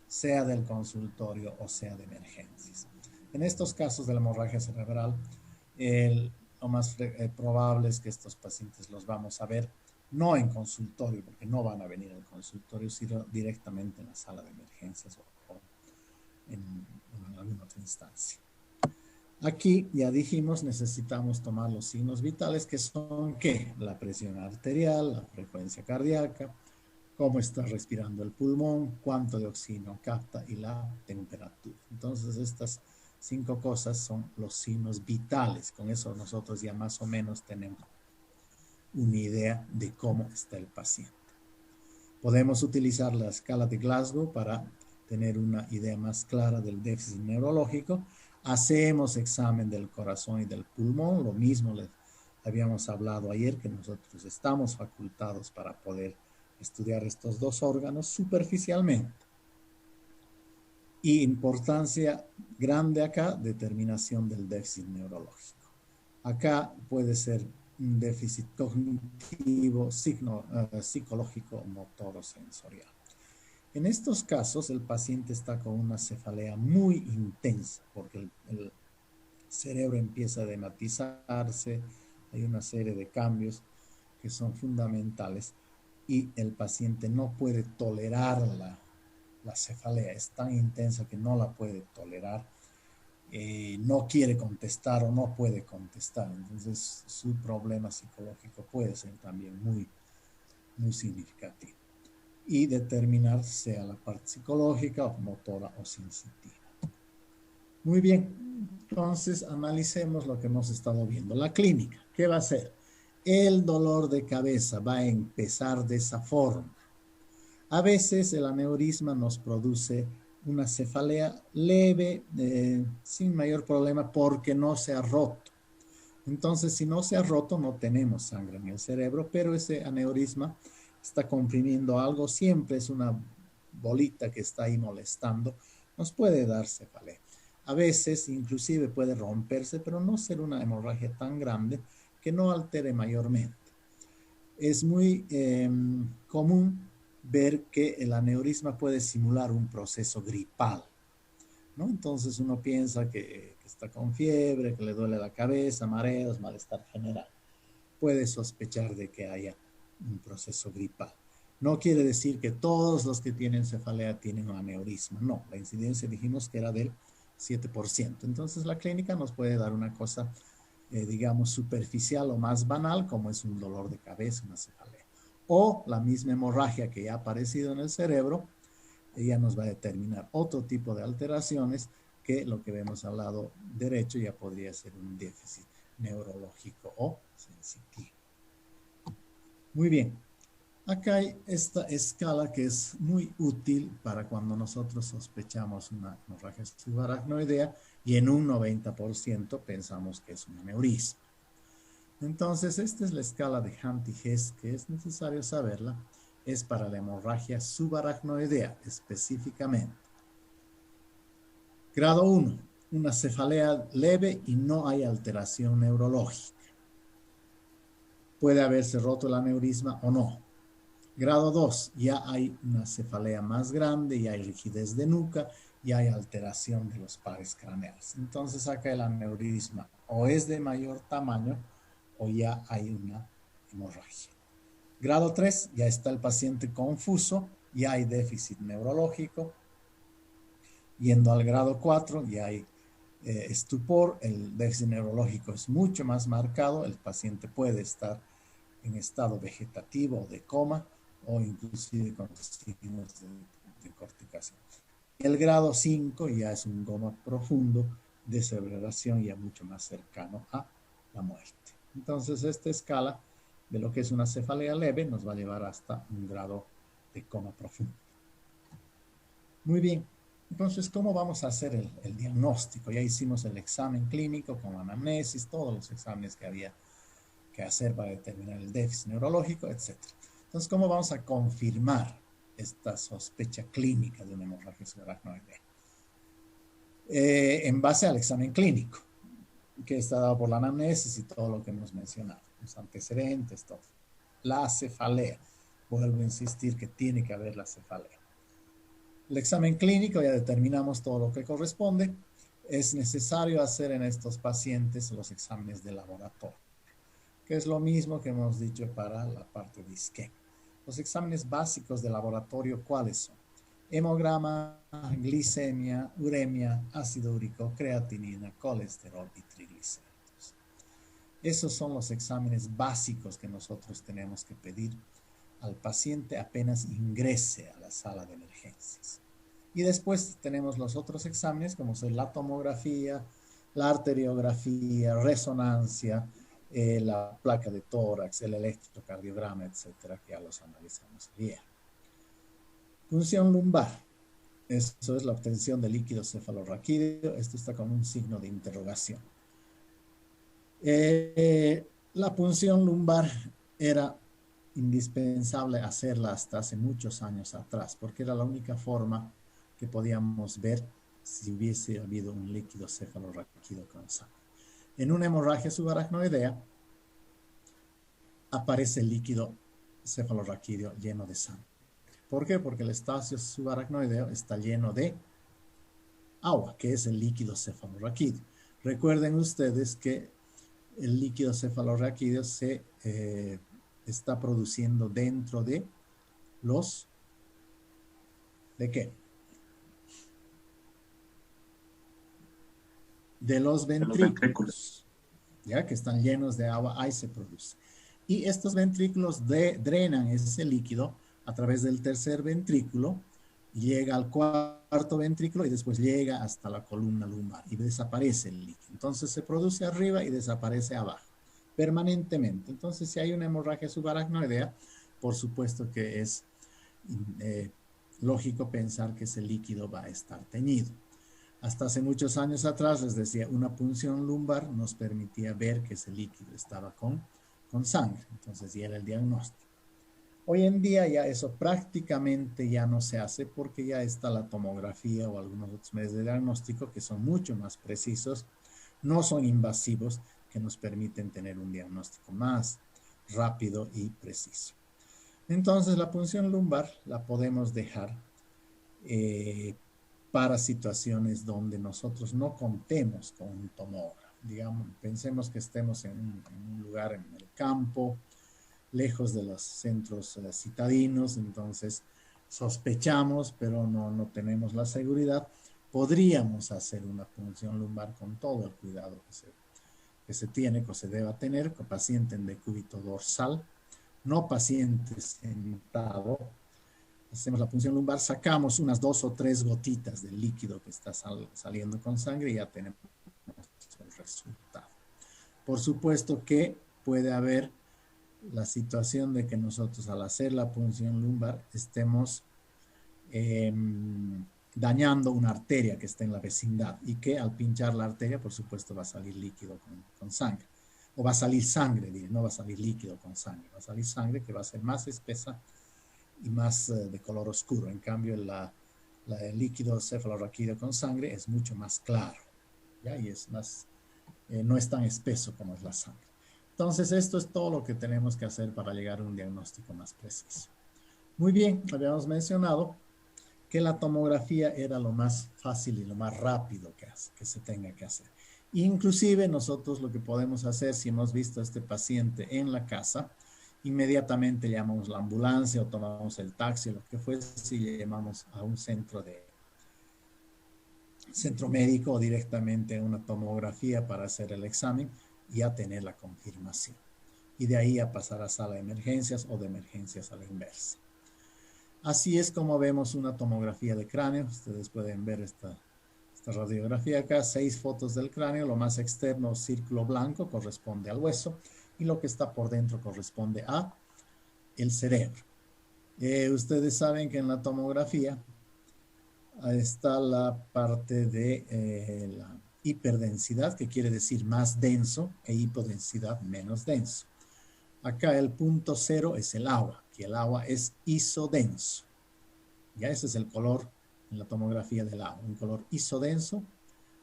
sea del consultorio o sea de emergencias. En estos casos de la hemorragia cerebral, lo más probable es que estos pacientes los vamos a ver no en consultorio, porque no van a venir al consultorio, sino directamente en la sala de emergencias o en alguna otra instancia. Aquí ya dijimos, necesitamos tomar los signos vitales, que son ¿qué? La presión arterial, la frecuencia cardíaca, cómo está respirando el pulmón, cuánto de oxígeno capta y la temperatura. Entonces, estas 5 cosas son los signos vitales. Con eso nosotros ya más o menos tenemos una idea de cómo está el paciente. Podemos utilizar la escala de Glasgow para tener una idea más clara del déficit neurológico. Hacemos examen del corazón y del pulmón, lo mismo les habíamos hablado ayer, que nosotros estamos facultados para poder estudiar estos dos órganos superficialmente. Y importancia grande acá, determinación del déficit neurológico. Acá puede ser un déficit cognitivo, psicológico, motor o sensorial. En estos casos, el paciente está con una cefalea muy intensa porque el cerebro empieza a dematizarse, hay una serie de cambios que son fundamentales y el paciente no puede tolerar la cefalea, es tan intensa que no la puede tolerar, no quiere contestar o no puede contestar, entonces su problema psicológico puede ser también muy, muy significativo. Y determinar sea la parte psicológica, o motora o sensitiva. Muy bien, entonces analicemos lo que hemos estado viendo. La clínica, ¿qué va a ser? El dolor de cabeza va a empezar de esa forma. A veces el aneurisma nos produce una cefalea leve, sin mayor problema, porque no se ha roto. Entonces, si no se ha roto, no tenemos sangre en el cerebro, pero ese aneurisma está comprimiendo algo, siempre es una bolita que está ahí molestando, nos puede dar cefalea. A veces inclusive puede romperse, pero no ser una hemorragia tan grande que no altere mayormente. Es muy común ver que el aneurisma puede simular un proceso gripal, ¿no? Entonces uno piensa que está con fiebre, que le duele la cabeza, mareos, malestar general. Puede sospechar de que haya un proceso gripal. No quiere decir que todos los que tienen cefalea tienen un aneurisma. No, la incidencia dijimos que era del 7%. Entonces la clínica nos puede dar una cosa, digamos, superficial o más banal, como es un dolor de cabeza, una cefalea. O la misma hemorragia que ya ha aparecido en el cerebro, ella nos va a determinar otro tipo de alteraciones que lo que vemos al lado derecho ya podría ser un déficit neurológico o sensitivo. Muy bien, acá hay esta escala que es muy útil para cuando nosotros sospechamos una hemorragia subaracnoidea y en un 90% pensamos que es un aneurisma. Entonces, esta es la escala de Hunt y Hess, que es necesario saberla, es para la hemorragia subaracnoidea específicamente. Grado 1, una cefalea leve y no hay alteración neurológica. Puede haberse roto el aneurisma o no. Grado 2, ya hay una cefalea más grande, ya hay rigidez de nuca, ya hay alteración de los pares craneales. Entonces acá el aneurisma o es de mayor tamaño o ya hay una hemorragia. Grado 3, ya está el paciente confuso, ya hay déficit neurológico. Yendo al grado 4, ya hay estupor, el déficit neurológico es mucho más marcado, el paciente puede estar en estado vegetativo o de coma o inclusive con signos de corticación. El grado 5 ya es un coma profundo, deceleración ya mucho más cercano a la muerte. Entonces, esta escala de lo que es una cefalea leve nos va a llevar hasta un grado de coma profundo. Muy bien. Entonces, ¿cómo vamos a hacer el diagnóstico? Ya hicimos el examen clínico con anamnesis, todos los exámenes que había que hacer para determinar el déficit neurológico, etc. Entonces, ¿cómo vamos a confirmar esta sospecha clínica de una hemorragia subaracnoidea? En base al examen clínico, que está dado por la anamnesis y todo lo que hemos mencionado, los antecedentes, todo. La cefalea, vuelvo a insistir que tiene que haber la cefalea. El examen clínico, ya determinamos todo lo que corresponde. Es necesario hacer en estos pacientes los exámenes de laboratorio, que es lo mismo que hemos dicho para la parte de isquemia. Los exámenes básicos de laboratorio, ¿cuáles son? Hemograma, glicemia, uremia, ácido úrico, creatinina, colesterol y triglicéridos. Esos son los exámenes básicos que nosotros tenemos que pedir al paciente apenas ingrese a la sala de emergencias. Y después tenemos los otros exámenes, como son la tomografía, la arteriografía, resonancia, la placa de tórax, el electrocardiograma, etcétera, que ya los analizamos ayer. Punción lumbar. Eso es la obtención de líquido cefalorraquídeo. Esto está con un signo de interrogación. La punción lumbar era indispensable hacerla hasta hace muchos años atrás, porque era la única forma que podíamos ver si hubiese habido un líquido cefalorraquídeo con sangre. En una hemorragia subaracnoidea aparece el líquido cefalorraquídeo lleno de sangre. ¿Por qué? Porque el espacio subaracnoideo está lleno de agua, que es el líquido cefalorraquídeo. Recuerden ustedes que el líquido cefalorraquídeo se está produciendo dentro de los... ¿De qué? De los ventrículos, ya que están llenos de agua, ahí se produce. Y estos ventrículos drenan ese líquido a través del tercer ventrículo, llega al cuarto ventrículo y después llega hasta la columna lumbar y desaparece el líquido. Entonces se produce arriba y desaparece abajo, permanentemente. Entonces, si hay una hemorragia subaracnoidea, por supuesto que es lógico pensar que ese líquido va a estar teñido. Hasta hace muchos años atrás, les decía, una punción lumbar nos permitía ver que ese líquido estaba con sangre. Entonces, ya era el diagnóstico. Hoy en día ya eso prácticamente ya no se hace porque ya está la tomografía o algunos otros medios de diagnóstico que son mucho más precisos, no son invasivos, que nos permiten tener un diagnóstico más rápido y preciso. Entonces, la punción lumbar la podemos dejar para situaciones donde nosotros no contemos con un tomógrafo. Digamos, pensemos que estemos en un lugar en el campo, lejos de los centros citadinos, entonces sospechamos, pero no tenemos la seguridad. Podríamos hacer una punción lumbar con todo el cuidado que se tiene, que se deba tener, con paciente en decúbito dorsal, no paciente sentado. Hacemos la punción lumbar, sacamos unas 2 o 3 gotitas del líquido que está saliendo con sangre y ya tenemos el resultado. Por supuesto que puede haber la situación de que nosotros al hacer la punción lumbar estemos dañando una arteria que está en la vecindad y que al pinchar la arteria, por supuesto, va a salir líquido con sangre. O va a salir sangre, no va a salir líquido con sangre, va a salir sangre que va a ser más espesa y más de color oscuro. En cambio, el líquido cefalorraquídeo con sangre es mucho más claro, ¿ya? Y es más, no es tan espeso como es la sangre. Entonces, esto es todo lo que tenemos que hacer para llegar a un diagnóstico más preciso. Muy bien, habíamos mencionado que la tomografía era lo más fácil y lo más rápido que se tenga que hacer. Inclusive nosotros lo que podemos hacer, si hemos visto a este paciente en la casa, inmediatamente llamamos la ambulancia o tomamos el taxi, lo que fuese, y llamamos a un centro médico o directamente una tomografía para hacer el examen y a tener la confirmación. Y de ahí a pasar a sala de emergencias o de emergencias a la inversa. Así es como vemos una tomografía de cráneo. Ustedes pueden ver esta radiografía acá, 6 fotos del cráneo. Lo más externo, círculo blanco, corresponde al hueso. y lo que está por dentro corresponde a el cerebro. Ustedes saben que en la tomografía está la parte de la hiperdensidad, que quiere decir más denso, e hipodensidad menos denso. Acá el punto cero es el agua, que el agua es isodenso. Ya ese es el color en la tomografía del agua, un color isodenso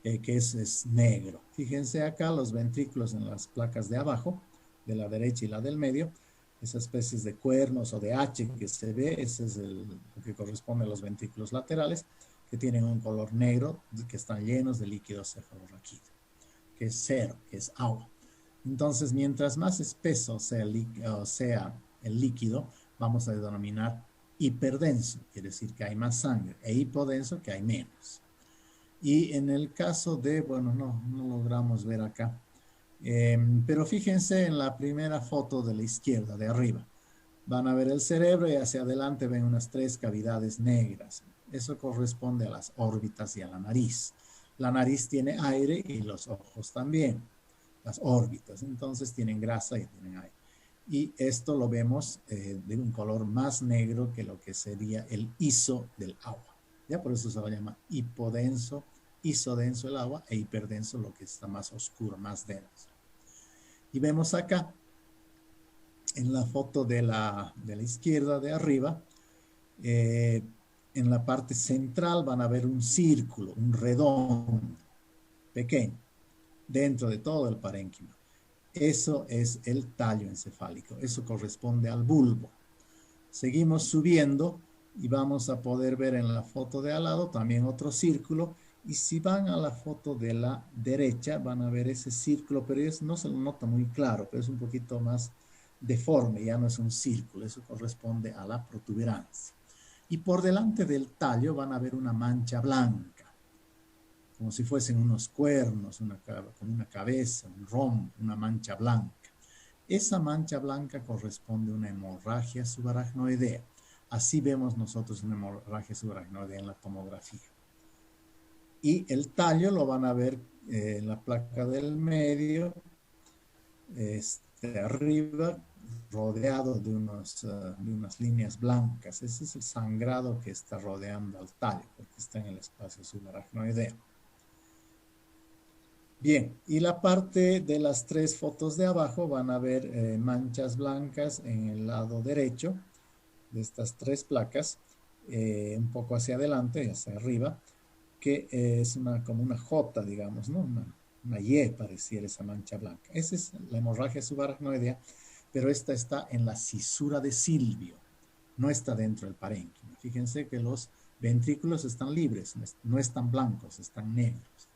que es negro. Fíjense acá los ventrículos en las placas de abajo, de la derecha y la del medio, esas especies de cuernos o de H que se ve, ese es lo que corresponde a los ventrículos laterales, que tienen un color negro, que están llenos de líquido cefalorraquídeo, que es cero, que es agua. Entonces, mientras más espeso sea el líquido, vamos a denominar hiperdenso, quiere decir que hay más sangre, e hipodenso, que hay menos. Y en el caso de, bueno, no logramos ver acá, pero fíjense en la primera foto de la izquierda, de arriba. Van a ver el cerebro y hacia adelante ven unas 3 cavidades negras. Eso corresponde a las órbitas y a la nariz. La nariz tiene aire y los ojos también, las órbitas. Entonces tienen grasa y tienen aire. Y esto lo vemos de un color más negro que lo que sería el iso del agua. Ya por eso se lo llama hipodenso, isodenso el agua e hiperdenso lo que está más oscuro, más denso. Y vemos acá en la foto de la izquierda de arriba, en la parte central van a ver un círculo, un redondo, pequeño, dentro de todo el parénquima. Eso es el tallo encefálico, eso corresponde al bulbo. Seguimos subiendo y vamos a poder ver en la foto de al lado también otro círculo. Y si van a la foto de la derecha, van a ver ese círculo, pero no se lo nota muy claro, pero es un poquito más deforme, ya no es un círculo, eso corresponde a la protuberancia. Y por delante del tallo van a ver una mancha blanca, como si fuesen unos cuernos, con una cabeza, un rombo, una mancha blanca. Esa mancha blanca corresponde a una hemorragia subaracnoidea. Así vemos nosotros una hemorragia subaracnoidea en la tomografía. Y el tallo lo van a ver en la placa del medio, arriba, rodeado de unas líneas blancas. Ese es el sangrado que está rodeando al tallo, porque está en el espacio subaracnoideo. Bien, y la parte de las 3 fotos de abajo van a ver manchas blancas en el lado derecho de estas 3 placas, un poco hacia adelante, hacia arriba, que es como una J, digamos, ¿no? Una Y pareciera esa mancha blanca. Esa es la hemorragia subaracnoidea, pero esta está en la cisura de Silvio, no está dentro del parénquima. Fíjense que los ventrículos están libres, no están blancos, están negros.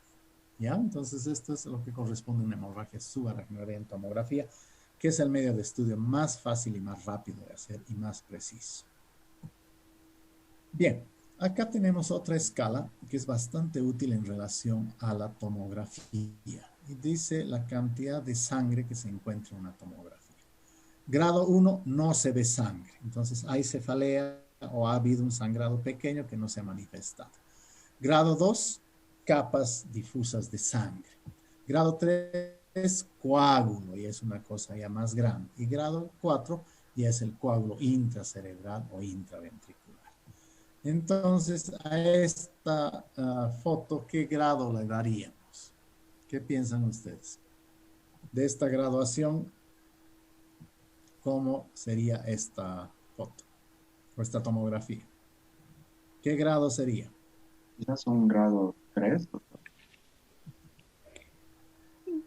¿Ya? Entonces esto es lo que corresponde a una hemorragia subaracnoidea en tomografía, que es el medio de estudio más fácil y más rápido de hacer y más preciso. Bien, acá tenemos otra escala que es bastante útil en relación a la tomografía. Y dice la cantidad de sangre que se encuentra en una tomografía. Grado 1, no se ve sangre. Entonces hay cefalea o ha habido un sangrado pequeño que no se ha manifestado. Grado 2, capas difusas de sangre. Grado 3, coágulo, y es una cosa ya más grande. Y grado 4, ya es el coágulo intracerebral o intraventricular. Entonces, a esta foto, ¿qué grado le daríamos? ¿Qué piensan ustedes? De esta graduación, ¿cómo sería esta foto o esta tomografía? ¿Qué grado sería? Quizás un grado 3. ¿Qué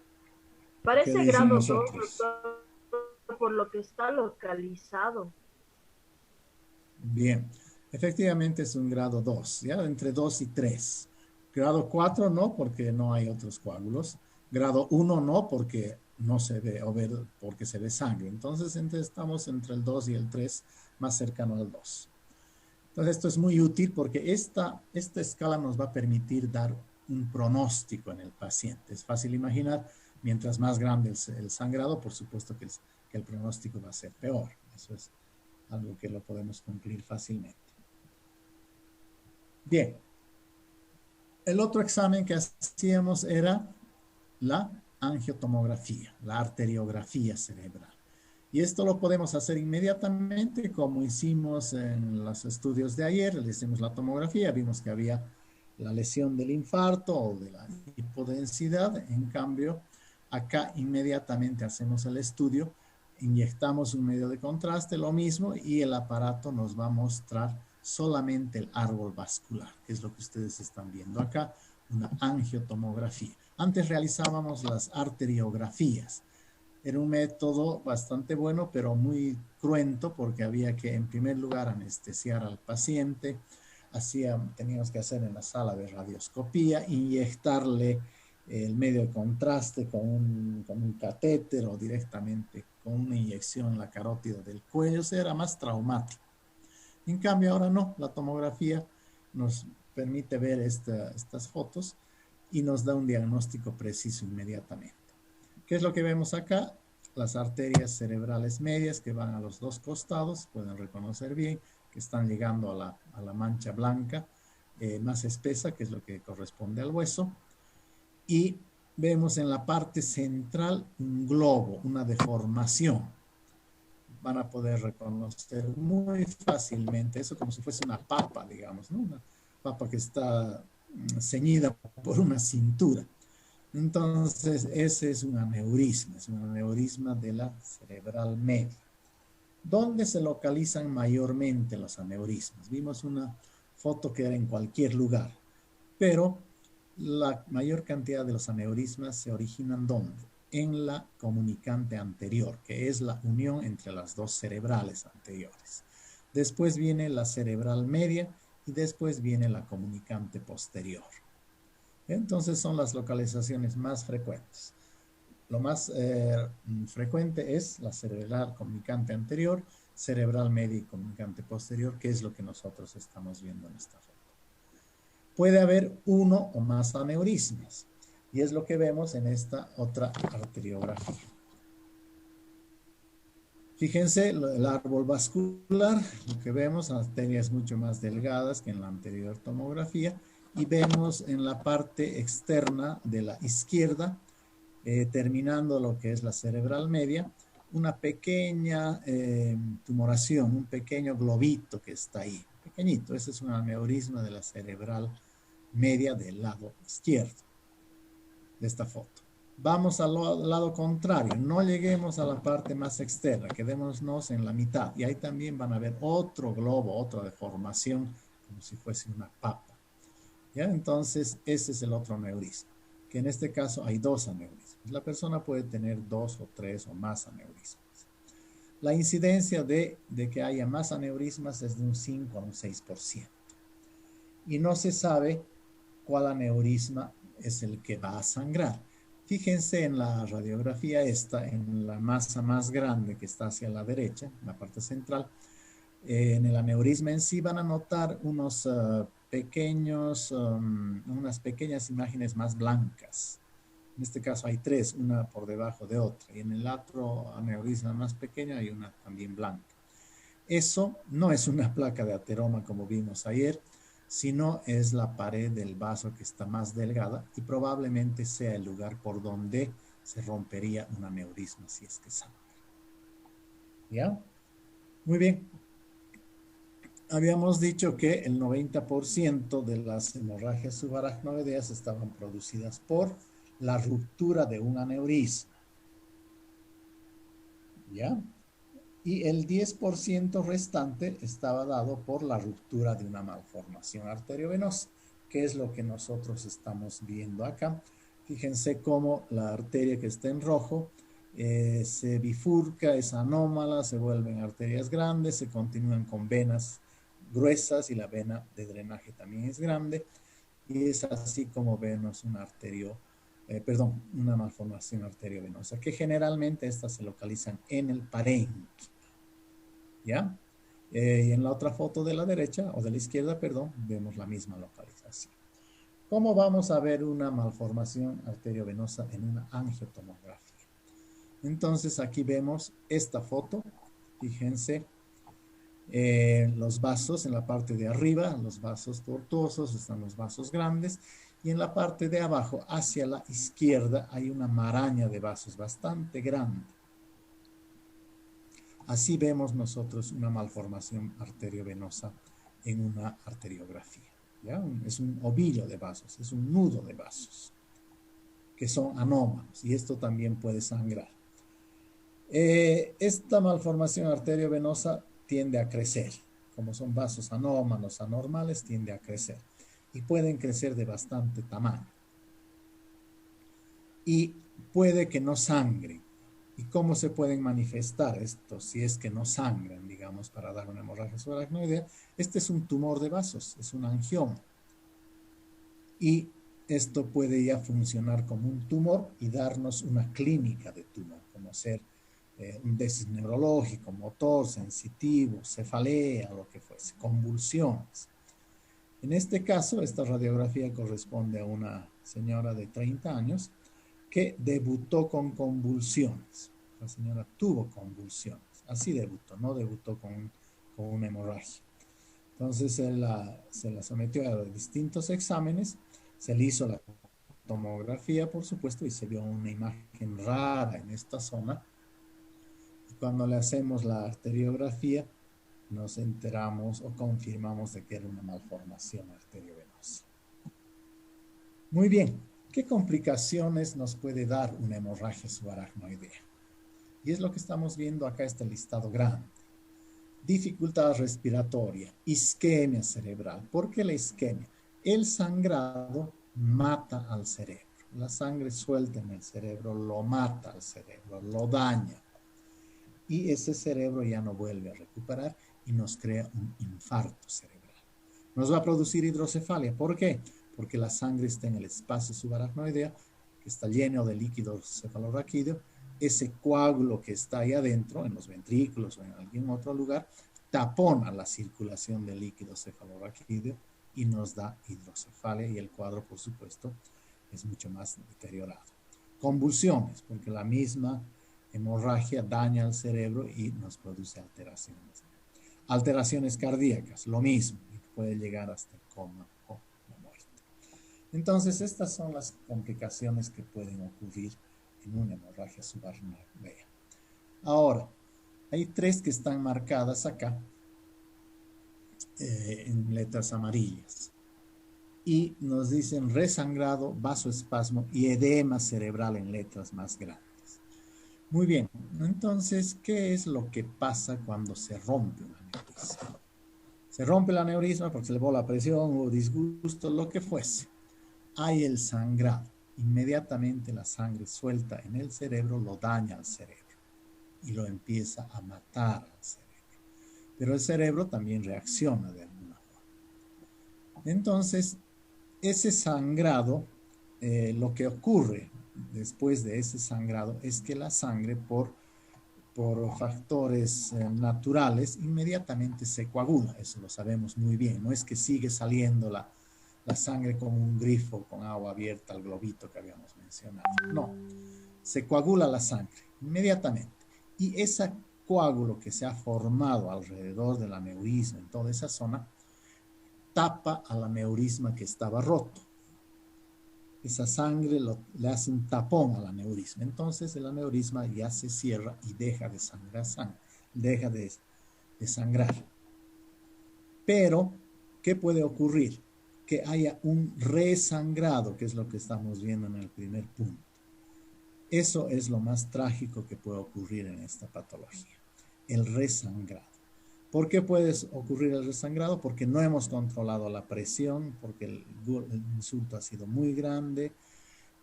Parece dicen grado los 2, otros? doctor, por lo que está localizado. Bien, efectivamente es un grado 2, ¿ya? Entre 2 y 3. Grado 4 no, porque no hay otros coágulos. Grado 1 no, porque no se ve, o porque se ve sangre. Entonces estamos entre el 2 y el 3, más cercano al 2. Entonces esto es muy útil porque esta escala nos va a permitir dar un pronóstico en el paciente. Es fácil imaginar, mientras más grande el sangrado, por supuesto que el pronóstico va a ser peor. Eso es algo que lo podemos cumplir fácilmente. Bien. El otro examen que hacíamos era la angiotomografía, la arteriografía cerebral. Y esto lo podemos hacer inmediatamente, como hicimos en los estudios de ayer. Le hicimos la tomografía, vimos que había la lesión del infarto o de la hipodensidad. En cambio, acá inmediatamente hacemos el estudio, inyectamos un medio de contraste, lo mismo, y el aparato nos va a mostrar solamente el árbol vascular, que es lo que ustedes están viendo acá, una angiotomografía. Antes realizábamos las arteriografías. Era un método bastante bueno, pero muy cruento, porque había que, en primer lugar, anestesiar al paciente. Teníamos que hacer en la sala de radioscopía, inyectarle el medio de contraste con un catéter o directamente con una inyección en la carótida del cuello. O sea, era más traumático. En cambio, ahora no, la tomografía nos permite ver estas fotos y nos da un diagnóstico preciso inmediatamente. ¿Qué es lo que vemos acá? Las arterias cerebrales medias que van a los dos costados, pueden reconocer bien, que están llegando a la mancha blanca más espesa, que es lo que corresponde al hueso. Y vemos en la parte central un globo, una deformación. Van a poder reconocer muy fácilmente eso, como si fuese una papa, digamos, ¿no? Una papa que está ceñida por una cintura. Entonces, ese es un aneurisma de la cerebral media. ¿Dónde se localizan mayormente los aneurismas? Vimos una foto que era en cualquier lugar, pero la mayor cantidad de los aneurismas se originan ¿dónde? En la comunicante anterior, que es la unión entre las dos cerebrales anteriores. Después viene la cerebral media y después viene la comunicante posterior. Entonces son las localizaciones más frecuentes. Lo más frecuente es la cerebral comunicante anterior, cerebral media y comunicante posterior, que es lo que nosotros estamos viendo en esta foto. Puede haber uno o más aneurismas, y es lo que vemos en esta otra arteriografía. Fíjense el árbol vascular, lo que vemos, arterias mucho más delgadas que en la anterior tomografía, y vemos en la parte externa de la izquierda, terminando lo que es la cerebral media, una pequeña tumoración, un pequeño globito que está ahí, pequeñito. Ese es un aneurisma de la cerebral media del lado izquierdo de esta foto. Vamos al lado contrario, no lleguemos a la parte más externa, quedémonos en la mitad, y ahí también van a ver otro globo, otra deformación, como si fuese una papa. ¿Ya? Entonces, ese es el otro aneurisma, que en este caso hay dos aneurismas. La persona puede tener dos o tres o más aneurismas. La incidencia de que haya más aneurismas es de un 5 a un 6%. Y no se sabe cuál aneurisma es el que va a sangrar. Fíjense en la radiografía esta, en la masa más grande que está hacia la derecha, en la parte central. En el aneurisma en sí van a notar unas pequeñas imágenes más blancas. En este caso hay tres, una por debajo de otra. Y en el otro aneurisma más pequeño hay una también blanca. Eso no es una placa de ateroma como vimos ayer, sino es la pared del vaso que está más delgada y probablemente sea el lugar por donde se rompería un aneurisma si es que sangra. ¿Ya? Muy bien. Habíamos dicho que el 90% de las hemorragias subaracnoideas estaban producidas por la ruptura de un aneurisma. ¿Ya? Y el 10% restante estaba dado por la ruptura de una malformación arteriovenosa, que es lo que nosotros estamos viendo acá. Fíjense cómo la arteria que está en rojo se bifurca, es anómala, se vuelven arterias grandes, se continúan con venas gruesas y la vena de drenaje también es grande. Y es así como vemos una malformación arteriovenosa, que generalmente estas se localizan en el parénquima. ¿Ya? Y en la otra foto de la derecha, o de la izquierda, perdón, vemos la misma localización. ¿Cómo vamos a ver una malformación arteriovenosa en una angiotomografía? Entonces aquí vemos esta foto. Fíjense, los vasos en la parte de arriba, los vasos tortuosos, están los vasos grandes, Y en la parte de abajo, hacia la izquierda, hay una maraña de vasos bastante grande. Así vemos nosotros una malformación arteriovenosa en una arteriografía. ¿Ya? Es un ovillo de vasos, es un nudo de vasos que son anómalos y esto también puede sangrar. Esta malformación arteriovenosa tiende a crecer. Como son vasos anómalos, anormales, tiende a crecer. Y pueden crecer de bastante tamaño. Y puede que no sangren. ¿Y cómo se pueden manifestar estos si es que no sangran, digamos, para dar una hemorragia subaracnoidea? Este es un tumor de vasos, es un angioma. Y esto puede ya funcionar como un tumor y darnos una clínica de tumor, como ser un déficit neurológico, motor, sensitivo, cefalea, lo que fuese, convulsiones. En este caso, esta radiografía corresponde a una señora de 30 años que debutó con convulsiones. La señora tuvo convulsiones, así debutó, no debutó con una hemorragia. Entonces se la sometió a distintos exámenes, se le hizo la tomografía, por supuesto, y se vio una imagen rara en esta zona. Y cuando le hacemos la arteriografía, nos enteramos o confirmamos de que era una malformación arteriovenosa. Muy bien, ¿qué complicaciones nos puede dar una hemorragia subaracnoidea? Y es lo que estamos viendo acá, este listado grande. Dificultad respiratoria, isquemia cerebral. ¿Por qué la isquemia? El sangrado mata al cerebro. La sangre suelta en el cerebro lo mata al cerebro, lo daña. Y ese cerebro ya no vuelve a recuperar y nos crea un infarto cerebral. Nos va a producir hidrocefalia. ¿Por qué? Porque la sangre está en el espacio subaracnoideo, que está lleno de líquido cefalorraquídeo. Ese coágulo que está ahí adentro, en los ventrículos o en algún otro lugar, tapona la circulación del líquido cefalorraquídeo y nos da hidrocefalia y el cuadro, por supuesto, es mucho más deteriorado. Convulsiones, porque la misma hemorragia daña al cerebro y nos produce alteraciones. Alteraciones cardíacas, lo mismo, puede llegar hasta el coma o la muerte. Entonces, estas son las complicaciones que pueden ocurrir en una hemorragia subaracnoidea. Ahora, hay tres que están marcadas acá en letras amarillas y nos dicen resangrado, vasoespasmo y edema cerebral en letras más grandes. Muy bien, entonces, ¿qué es lo que pasa cuando se rompe un aneurisma? Se rompe el aneurisma porque se le elevó la presión o disgusto, lo que fuese. Hay el sangrado. Inmediatamente la sangre suelta en el cerebro lo daña al cerebro y lo empieza a matar al cerebro. Pero el cerebro también reacciona de alguna forma. Entonces, ese sangrado, lo que ocurre después de ese sangrado es que la sangre por factores naturales inmediatamente se coagula, eso lo sabemos muy bien, no es que sigue saliendo la sangre como un grifo con agua abierta al globito que habíamos mencionado, no, se coagula la sangre inmediatamente y ese coágulo que se ha formado alrededor del aneurisma en toda esa zona tapa al aneurisma que estaba roto. Esa sangre le hace un tapón al aneurisma. Entonces el aneurisma ya se cierra y deja de sangrar sangre, deja de sangrar. Pero, ¿qué puede ocurrir? Que haya un resangrado, que es lo que estamos viendo en el primer punto. Eso es lo más trágico que puede ocurrir en esta patología, el resangrado. ¿Por qué puede ocurrir el resangrado? Porque no hemos controlado la presión, porque el insulto ha sido muy grande,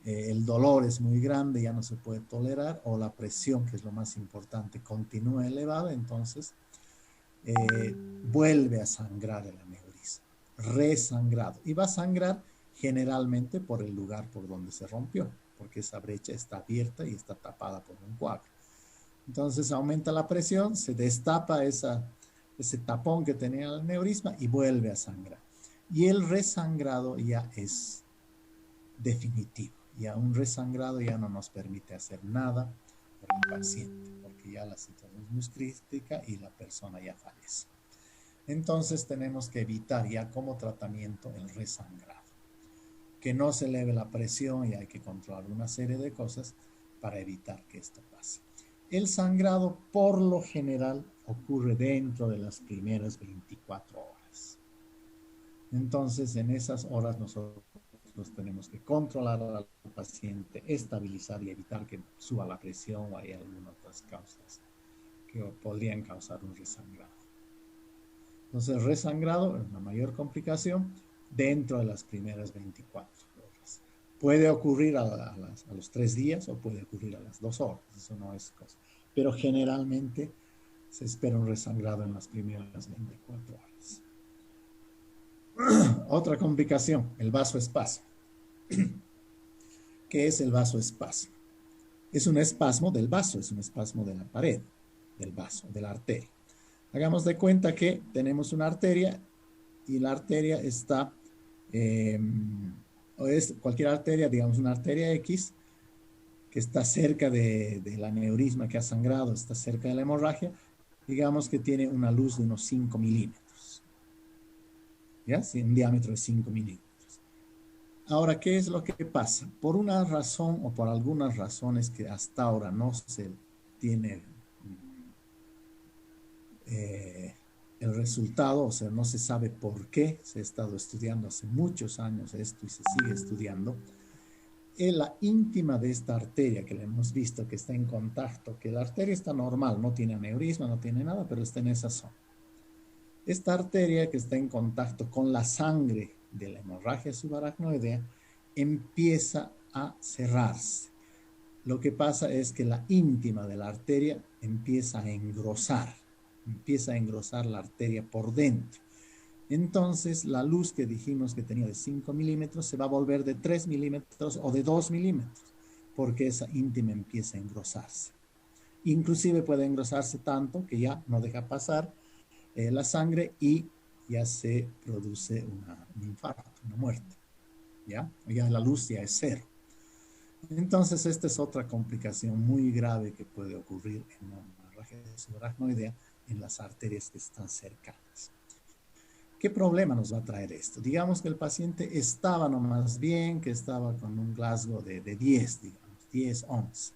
el dolor es muy grande, ya no se puede tolerar, o la presión, que es lo más importante, continúa elevada, entonces vuelve a sangrar el aneurisma, resangrado. Y va a sangrar generalmente por el lugar por donde se rompió, porque esa brecha está abierta y está tapada por un coágulo. Entonces aumenta la presión, se destapa ese tapón que tenía el aneurisma y vuelve a sangrar. Y el resangrado ya es definitivo. Ya un resangrado ya no nos permite hacer nada por el paciente, porque ya la situación es muy crítica y la persona ya fallece. Entonces tenemos que evitar ya como tratamiento el resangrado. que no se eleve la presión y hay que controlar una serie de cosas para evitar que esto pase. El sangrado por lo general ocurre dentro de las primeras 24 horas. Entonces, en esas horas nosotros tenemos que controlar al paciente, estabilizar y evitar que suba la presión o hay algunas otras causas que podrían causar un resangrado. Entonces, resangrado es una mayor complicación dentro de las primeras 24 horas. Puede ocurrir a los 3 días o puede ocurrir a las 2 horas, eso no es cosa. Pero generalmente se espera un resangrado en las primeras 24 horas. Otra complicación, el vasoespasmo. ¿Qué es el vasoespasmo? Es un espasmo del vaso, es un espasmo de la pared del vaso, de la arteria. Hagamos de cuenta que tenemos una arteria y la arteria está, o es cualquier arteria, digamos una arteria X, que está cerca del aneurisma que ha sangrado, está cerca de la hemorragia, digamos que tiene una luz de unos 5 milímetros. ¿Ya? Sí, un diámetro de 5 milímetros. Ahora, ¿qué es lo que pasa? Por una razón o por algunas razones que hasta ahora no se tiene el resultado, o sea, no se sabe por qué, se ha estado estudiando hace muchos años esto y se sigue estudiando, la íntima de esta arteria que le hemos visto que está en contacto, que la arteria está normal, no tiene aneurisma, no tiene nada, pero está en esa zona. Esta arteria que está en contacto con la sangre de la hemorragia subaracnoidea empieza a cerrarse. Lo que pasa es que la íntima de la arteria empieza a engrosar la arteria por dentro. Entonces, la luz que dijimos que tenía de 5 milímetros se va a volver de 3 milímetros o de 2 milímetros, porque esa íntima empieza a engrosarse. Inclusive puede engrosarse tanto que ya no deja pasar la sangre y ya se produce un infarto, una muerte. ¿Ya? Ya la luz ya es cero. Entonces, esta es otra complicación muy grave que puede ocurrir en la hemorragia subaracnoidea en las arterias que están cercanas. ¿Qué problema nos va a traer esto? Digamos que el paciente estaba nomás bien, que estaba con un Glasgow de 10, digamos, 10, 11.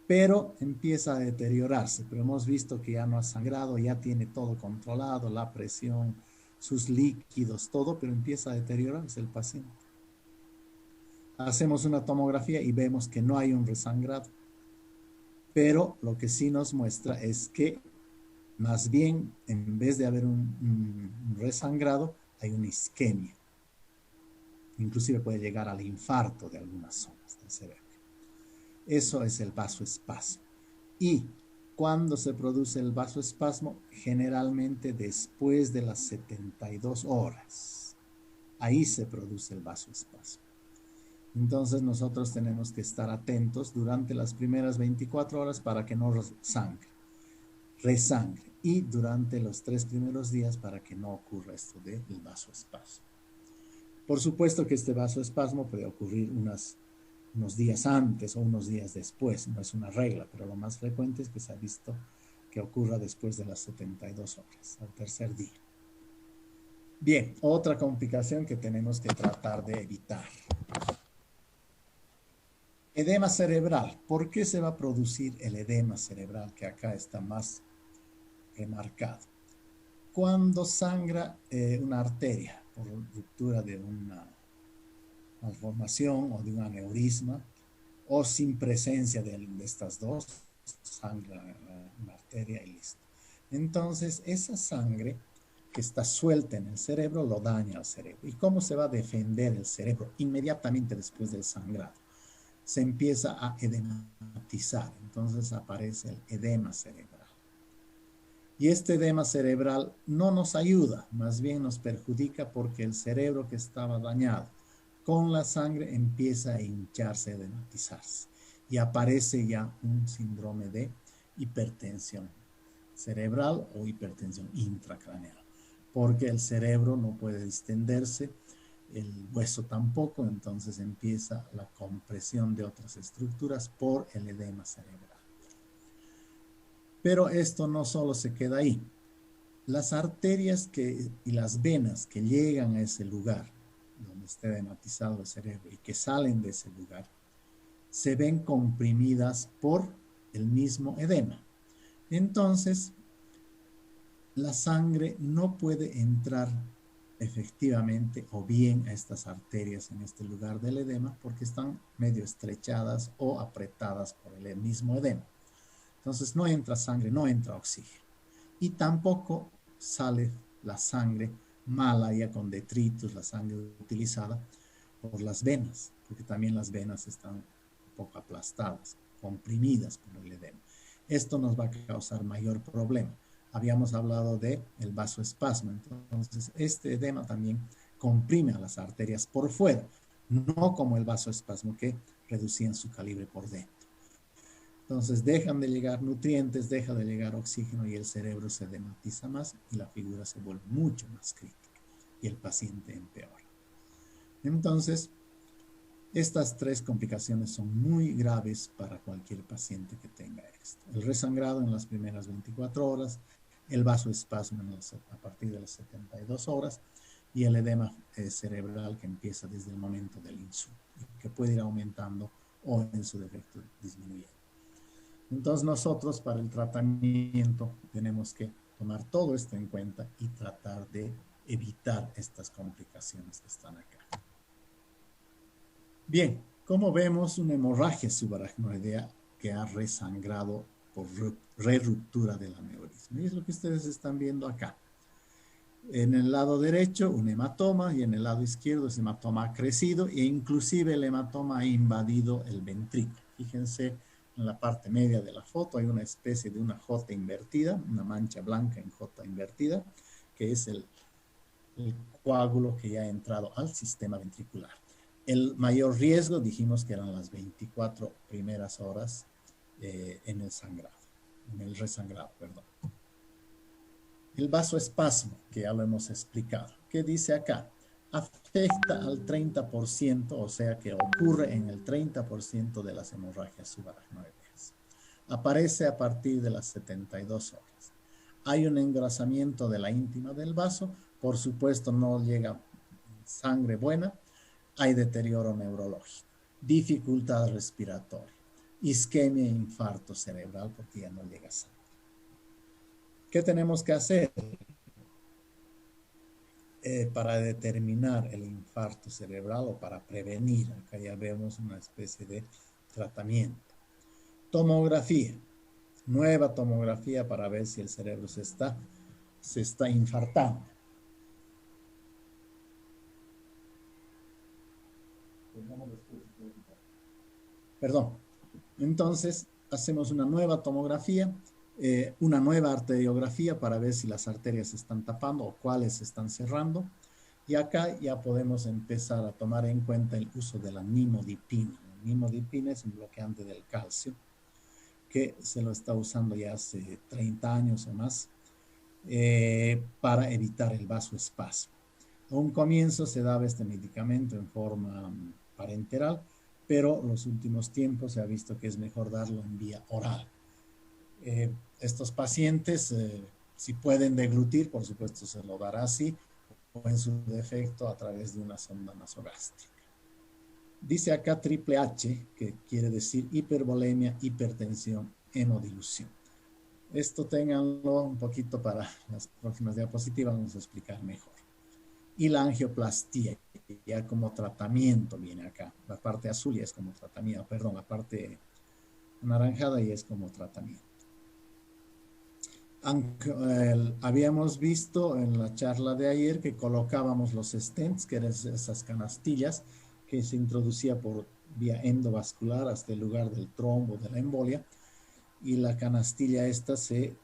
Pero empieza a deteriorarse, pero hemos visto que ya no ha sangrado, ya tiene todo controlado, la presión, sus líquidos, todo, pero empieza a deteriorarse el paciente. Hacemos una tomografía y vemos que no hay un resangrado, pero lo que sí nos muestra es que más bien, en vez de haber un resangrado, hay una isquemia. Inclusive puede llegar al infarto de algunas zonas del cerebro. Eso es el vasoespasmo. Y cuando se produce el vasoespasmo, generalmente después de las 72 horas. Ahí se produce el vasoespasmo. Entonces nosotros tenemos que estar atentos durante las primeras 24 horas para que no resangre. Y durante los 3 primeros días para que no ocurra esto del vasoespasmo. Por supuesto que este vasoespasmo puede ocurrir unos días antes o unos días después, no es una regla, pero lo más frecuente es que se ha visto que ocurra después de las 72 horas, al tercer día. Bien, otra complicación que tenemos que tratar de evitar. Edema cerebral. ¿Por qué se va a producir el edema cerebral que acá está más remarcado? Cuando sangra una arteria por ruptura de una malformación o de un aneurisma o sin presencia de estas dos, sangra una arteria y listo. Entonces, esa sangre que está suelta en el cerebro lo daña al cerebro. ¿Y cómo se va a defender el cerebro? Inmediatamente después del sangrado. Se empieza a edematizar. Entonces aparece el edema cerebral. Y este edema cerebral no nos ayuda, más bien nos perjudica porque el cerebro que estaba dañado con la sangre empieza a hincharse, a edematizarse. Y aparece ya un síndrome de hipertensión cerebral o hipertensión intracraneal. Porque el cerebro no puede distenderse, el hueso tampoco, entonces empieza la compresión de otras estructuras por el edema cerebral. Pero esto no solo se queda ahí. Las arterias y las venas que llegan a ese lugar donde esté edematizado el cerebro y que salen de ese lugar, se ven comprimidas por el mismo edema. Entonces, la sangre no puede entrar efectivamente o bien a estas arterias en este lugar del edema porque están medio estrechadas o apretadas por el mismo edema. Entonces no entra sangre, no entra oxígeno. Y tampoco sale la sangre mala ya con detritos, la sangre utilizada por las venas, porque también las venas están un poco aplastadas, comprimidas por el edema. Esto nos va a causar mayor problema. Habíamos hablado de el vasoespasmo, entonces este edema también comprime a las arterias por fuera, no como el vasoespasmo que reducían su calibre por dentro. Entonces dejan de llegar nutrientes, deja de llegar oxígeno y el cerebro se edematiza más y la figura se vuelve mucho más crítica y el paciente empeora. Entonces, estas tres complicaciones son muy graves para cualquier paciente que tenga esto. El resangrado en las primeras 24 horas, el vasoespasmo a partir de las 72 horas y el edema cerebral que empieza desde el momento del insulto y que puede ir aumentando o en su defecto disminuyendo. Entonces nosotros para el tratamiento tenemos que tomar todo esto en cuenta y tratar de evitar estas complicaciones que están acá. Bien, como vemos, una hemorragia subaracnoidea que ha resangrado por reruptura del aneurisma. Y es lo que ustedes están viendo acá. En el lado derecho un hematoma y en el lado izquierdo ese hematoma ha crecido e inclusive el hematoma ha invadido el ventrículo. Fíjense en la parte media de la foto hay una especie de una J invertida, una mancha blanca en J invertida, que es el coágulo que ya ha entrado al sistema ventricular. El mayor riesgo dijimos que eran las 24 primeras horas en el sangrado, en el resangrado, perdón. El vasoespasmo, que ya lo hemos explicado. ¿Qué dice acá? Afecta al 30%, o sea que ocurre en el 30% de las hemorragias subaracnoideas. Aparece a partir de las 72 horas. Hay un engrosamiento de la íntima del vaso, por supuesto no llega sangre buena, hay deterioro neurológico, dificultad respiratoria, isquemia e infarto cerebral porque ya no llega sangre. ¿Qué tenemos que hacer para determinar el infarto cerebral o para prevenir? Acá ya vemos una especie de tratamiento. Tomografía, nueva tomografía para ver si el cerebro se está infartando. Perdón. Entonces, hacemos una nueva tomografía, una nueva arteriografía para ver si las arterias se están tapando o cuáles se están cerrando. Y acá ya podemos empezar a tomar en cuenta el uso de la nimodipina. La nimodipina es un bloqueante del calcio que se lo está usando ya hace 30 años o más para evitar el vasoespasmo. A un comienzo se daba este medicamento en forma parenteral, pero en los últimos tiempos se ha visto que es mejor darlo en vía oral. Estos pacientes, si pueden deglutir, por supuesto se lo dará así, o en su defecto a través de una sonda nasogástrica. Dice acá triple H, que quiere decir hipervolemia, hipertensión, hemodilución. Esto ténganlo un poquito para las próximas diapositivas, vamos a explicar mejor. Y la angioplastía, ya como tratamiento viene acá. La parte azul ya es como tratamiento, perdón, la parte anaranjada ya es como tratamiento. Habíamos visto en la charla de ayer que colocábamos los stents, que eran esas canastillas que se introducía por vía endovascular hasta el lugar del trombo, de la embolia, y la canastilla esta se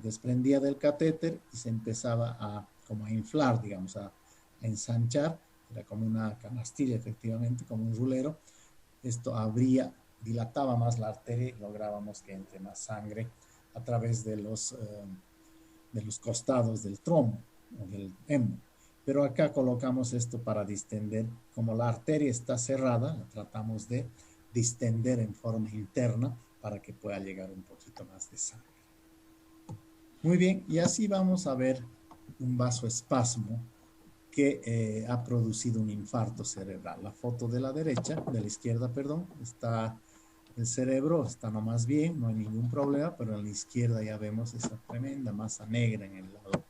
desprendía del catéter y se empezaba como a inflar, digamos, a ensanchar. Era como una canastilla, efectivamente, como un rulero. Esto dilataba más la arteria y lográbamos que entre más sangre a través de los costados del trombo o del émbolo. Pero acá colocamos esto para distender. Como la arteria está cerrada, la tratamos de distender en forma interna para que pueda llegar un poquito más de sangre. Muy bien, y así vamos a ver un vasoespasmo que ha producido un infarto cerebral. La foto de la derecha, de la izquierda, perdón, está el cerebro, está nomás bien, no hay ningún problema, pero en la izquierda ya vemos esa tremenda masa negra en el lado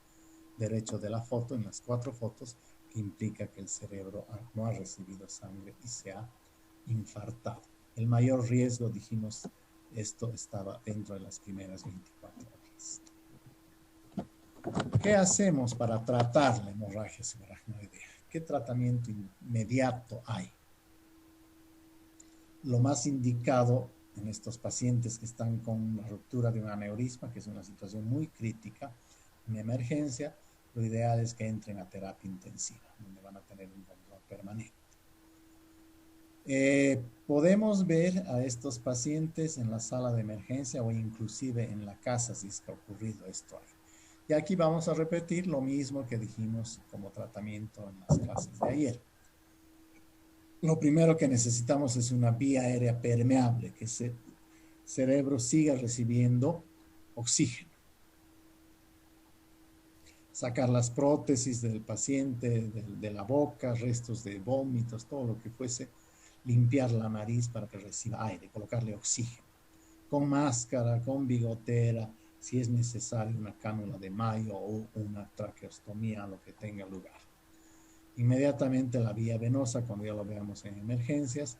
derecho de la foto, en las 4 fotos, que implica que el cerebro no ha recibido sangre y se ha infartado. El mayor riesgo, dijimos, esto estaba dentro de las primeras 24 horas. ¿Qué hacemos para tratar la hemorragia subaracnoidea? ¿Qué tratamiento inmediato hay? Lo más indicado en estos pacientes que están con la ruptura de un aneurisma, que es una situación muy crítica, una emergencia, lo ideal es que entren a terapia intensiva, donde van a tener un control permanente. Podemos ver a estos pacientes en la sala de emergencia o inclusive en la casa si es que ha ocurrido esto ahí. Y aquí vamos a repetir lo mismo que dijimos como tratamiento en las clases de ayer. Lo primero que necesitamos es una vía aérea permeable, que ese cerebro siga recibiendo oxígeno. Sacar las prótesis del paciente, de la boca, restos de vómitos, todo lo que fuese, limpiar la nariz para que reciba aire, colocarle oxígeno. Con máscara, con bigotera, si es necesario una cánula de mayo o una traqueostomía, lo que tenga lugar. Inmediatamente la vía venosa, cuando ya lo veamos en emergencias,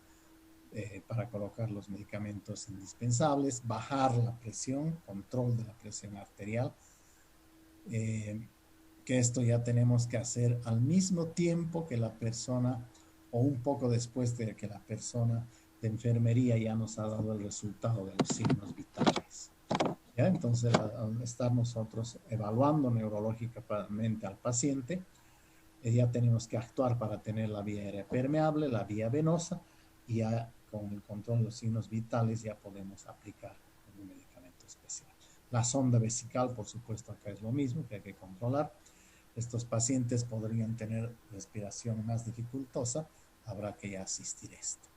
para colocar los medicamentos indispensables, bajar la presión, control de la presión arterial, que esto ya tenemos que hacer al mismo tiempo que la persona, o un poco después de que la persona de enfermería ya nos ha dado el resultado de los signos vitales. ¿Ya? Entonces, al estar nosotros evaluando neurológicamente al paciente, ya tenemos que actuar para tener la vía aérea permeable, la vía venosa, y ya con el control de los signos vitales ya podemos aplicar un medicamento especial. La sonda vesical, por supuesto, acá es lo mismo que hay que controlar. Estos pacientes podrían tener respiración más dificultosa, habrá que ya asistir a esto.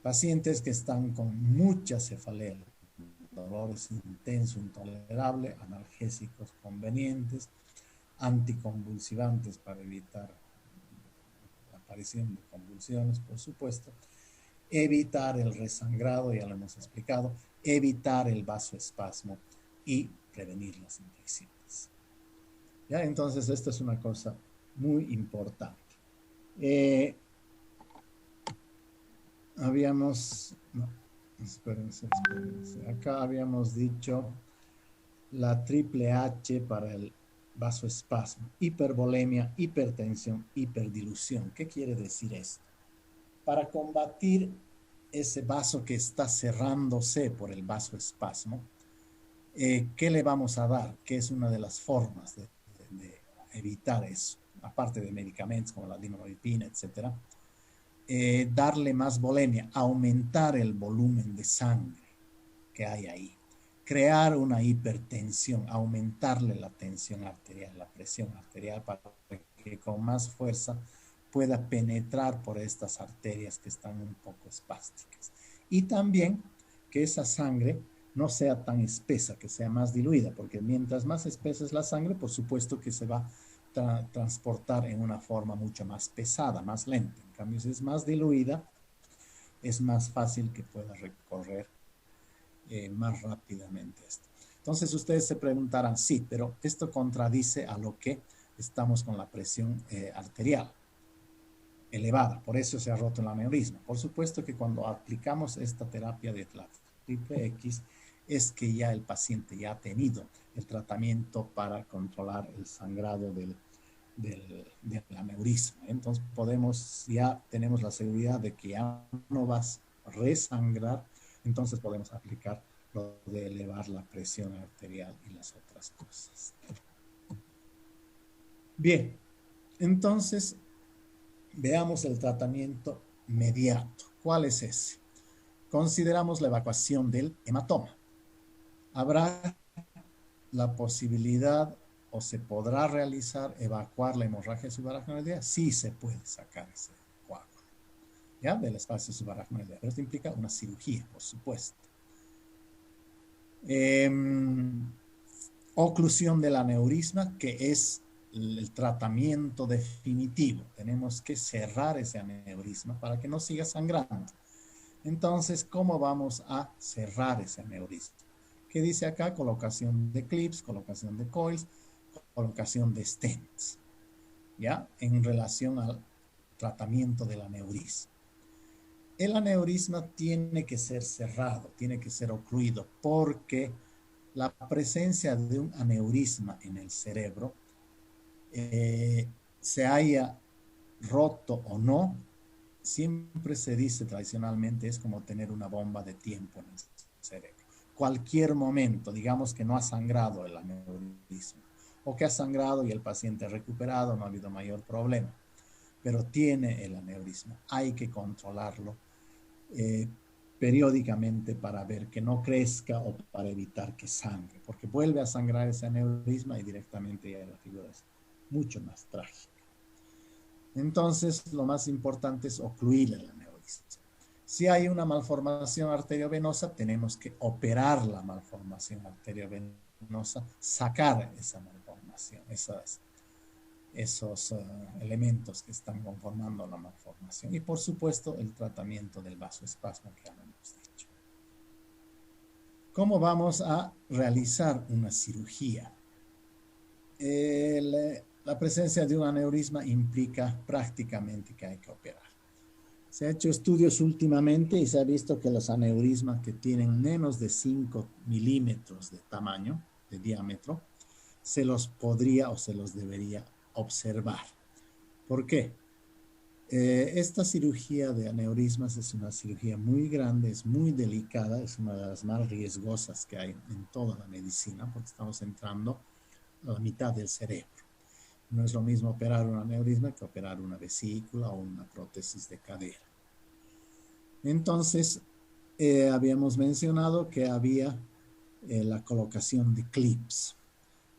Pacientes que están con mucha cefalea, dolores intenso, intolerable, analgésicos convenientes, anticonvulsivantes para evitar la aparición de convulsiones, por supuesto, evitar el resangrado, ya lo hemos explicado, evitar el vasoespasmo y prevenir las infecciones. ¿Ya? Entonces, esto es una cosa muy importante. Espérense. Acá habíamos dicho la triple H para el vasoespasmo, hipervolemia, hipertensión, hiperdilución. ¿Qué quiere decir esto? Para combatir ese vaso que está cerrándose por el vasoespasmo, ¿qué le vamos a dar? ¿Qué es una de las formas de evitar eso? Aparte de medicamentos como la dinoripina, etcétera. Darle más volemia, aumentar el volumen de sangre que hay ahí. Crear una hipertensión, aumentarle la tensión arterial, la presión arterial para que con más fuerza pueda penetrar por estas arterias que están un poco espásticas. Y también que esa sangre no sea tan espesa, que sea más diluida, porque mientras más espesa es la sangre, por supuesto que se va a transportar en una forma mucho más pesada, más lenta. En cambio, si es más diluida, es más fácil que pueda recorrer más rápidamente esto. Entonces ustedes se preguntarán, sí, pero esto contradice a lo que estamos con la presión arterial elevada, por eso se ha roto el aneurisma. Por supuesto que cuando aplicamos esta terapia de la triple X, es que ya el paciente ya ha tenido el tratamiento para controlar el sangrado del aneurisma. Entonces ya tenemos la seguridad de que ya no vas a resangrar, entonces podemos aplicar lo de elevar la presión arterial y las otras cosas. Bien, entonces veamos el tratamiento inmediato. ¿Cuál es ese? Consideramos la evacuación del hematoma. Habrá la posibilidad o se podrá realizar evacuar la hemorragia subaracnoidea. Sí se puede sacar ese coágulo, ¿ya? Del espacio subaracnoidea. Pero esto implica una cirugía, por supuesto. Oclusión del aneurisma, que es el tratamiento definitivo. Tenemos que cerrar ese aneurisma para que no siga sangrando. Entonces, ¿cómo vamos a cerrar ese aneurisma? ¿Qué dice acá? Colocación de clips, colocación de coils, colocación de stents, ¿ya? En relación al tratamiento del aneurisma. El aneurisma tiene que ser cerrado, tiene que ser ocluido, porque la presencia de un aneurisma en el cerebro, se haya roto o no, siempre se dice tradicionalmente es como tener una bomba de tiempo en el cerebro. Cualquier momento, digamos que no ha sangrado el aneurisma, o que ha sangrado y el paciente ha recuperado, no ha habido mayor problema, pero tiene el aneurisma. Hay que controlarlo periódicamente para ver que no crezca o para evitar que sangre, porque vuelve a sangrar ese aneurisma y directamente ya la figura es mucho más trágica. Entonces, lo más importante es ocluir el aneurisma. Si hay una malformación arteriovenosa, tenemos que operar la malformación arteriovenosa, sacar esa malformación, esos elementos que están conformando la malformación. Y por supuesto, el tratamiento del vasoespasmo que ya lo hemos dicho. ¿Cómo vamos a realizar una cirugía? La presencia de un aneurisma implica prácticamente que hay que operar. Se han hecho estudios últimamente y se ha visto que los aneurismas que tienen menos de 5 milímetros de tamaño, de diámetro, se los podría o se los debería observar. ¿Por qué? Esta cirugía de aneurismas es una cirugía muy grande, es muy delicada, es una de las más riesgosas que hay en toda la medicina, porque estamos entrando a la mitad del cerebro. No es lo mismo operar un aneurisma que operar una vesícula o una prótesis de cadera. Entonces, habíamos mencionado que había la colocación de clips.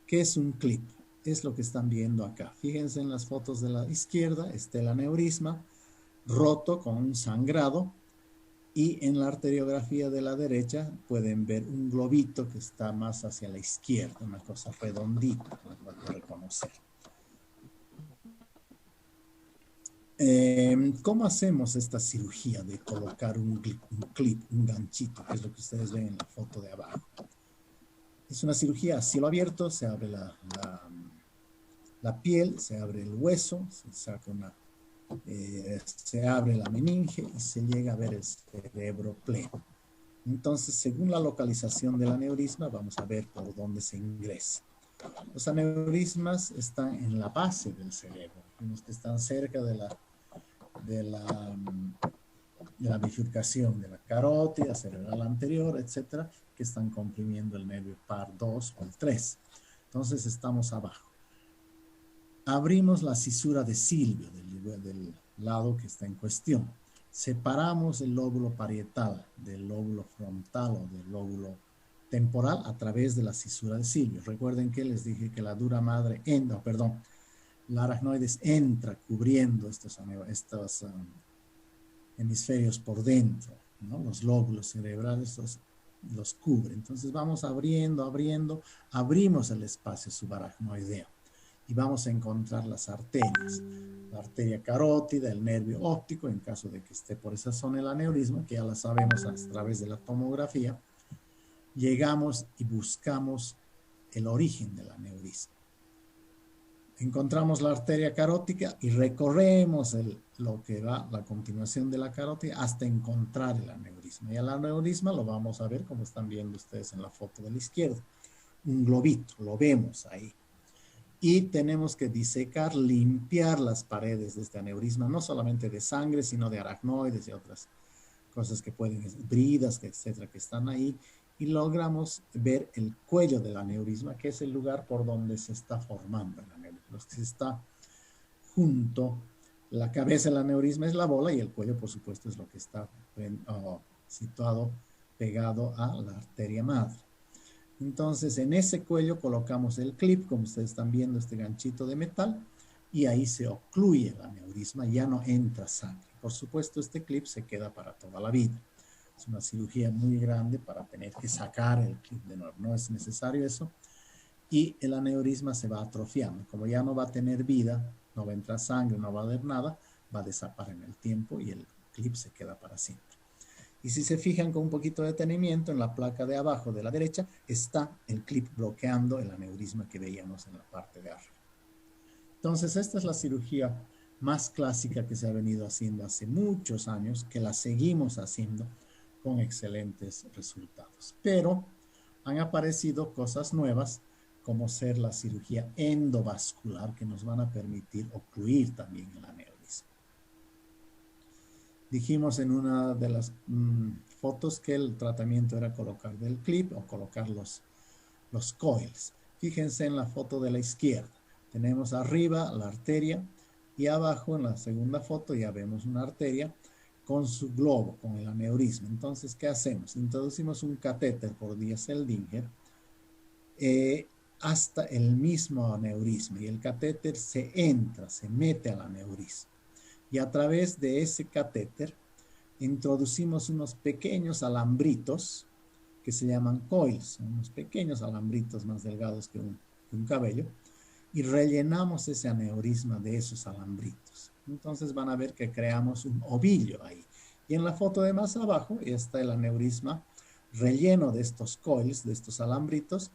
¿Qué es un clip? Es lo que están viendo acá. Fíjense en las fotos de la izquierda, está el aneurisma roto con un sangrado, y en la arteriografía de la derecha pueden ver un globito que está más hacia la izquierda, una cosa redondita, lo van a reconocer. ¿Cómo hacemos esta cirugía de colocar un clip, un ganchito, que es lo que ustedes ven en la foto de abajo? Es una cirugía a cielo abierto, se abre la piel, se abre el hueso, se saca se abre la meninge y se llega a ver el cerebro pleno. Entonces, según la localización del aneurisma, vamos a ver por dónde se ingresa. Los aneurismas están en la base del cerebro, los que están cerca de la bifurcación de la carótida, cerebral anterior, etcétera, que están comprimiendo el nervio par 2 o el 3. Entonces, estamos abajo. Abrimos la cisura de Silvio del lado que está en cuestión. Separamos el lóbulo parietal del lóbulo frontal o del lóbulo temporal a través de la cisura de Silvio. Recuerden que les dije que la dura madre la aracnoides entra cubriendo estos hemisferios por dentro, ¿no? Los lóbulos cerebrales los cubre. Entonces vamos abriendo, abrimos el espacio subaracnoideo y vamos a encontrar las arterias, la arteria carótida, el nervio óptico, en caso de que esté por esa zona el aneurisma, que ya la sabemos a través de la tomografía. Llegamos y buscamos el origen del aneurisma. Encontramos la arteria carótica y recorremos lo que va la continuación de la carótida hasta encontrar el aneurisma. Y el aneurisma lo vamos a ver como están viendo ustedes en la foto de la izquierda. Un globito, lo vemos ahí. Y tenemos que disecar, limpiar las paredes de este aneurisma, no solamente de sangre, sino de aracnoides y otras cosas que pueden, bridas, etcétera, que están ahí. Y logramos ver el cuello del aneurisma, que es el lugar por donde se está formando el aneurisma. Lo que está junto, la cabeza del aneurisma es la bola y el cuello, por supuesto, es lo que está situado, pegado a la arteria madre. Entonces, en ese cuello colocamos el clip, como ustedes están viendo, este ganchito de metal, y ahí se ocluye el aneurisma, ya no entra sangre. Por supuesto, este clip se queda para toda la vida. Es una cirugía muy grande para tener que sacar el clip de nuevo. No es necesario eso. y el aneurisma se va atrofiando. Como ya no va a tener vida, no va a entrar sangre, no va a haber nada, va a desaparecer en el tiempo y el clip se queda para siempre. Y si se fijan con un poquito de detenimiento, en la placa de abajo de la derecha está el clip bloqueando el aneurisma que veíamos en la parte de arriba. Entonces, esta es la cirugía más clásica que se ha venido haciendo hace muchos años, que la seguimos haciendo con excelentes resultados. Pero han aparecido cosas nuevas, como ser la cirugía endovascular, que nos van a permitir ocluir también el aneurisma. Dijimos en una de las fotos que el tratamiento era colocar del clip o colocar los coils. Fíjense en la foto de la izquierda. Tenemos arriba la arteria y abajo en la segunda foto ya vemos una arteria con su globo, con el aneurisma. Entonces, ¿qué hacemos? Introducimos un catéter por vía Seldinger hasta el mismo aneurisma y el catéter se mete al aneurisma. Y a través de ese catéter introducimos unos pequeños alambritos que se llaman coils, unos pequeños alambritos más delgados que un cabello, y rellenamos ese aneurisma de esos alambritos. Entonces van a ver que creamos un ovillo ahí. Y en la foto de más abajo está el aneurisma relleno de estos coils, de estos alambritos,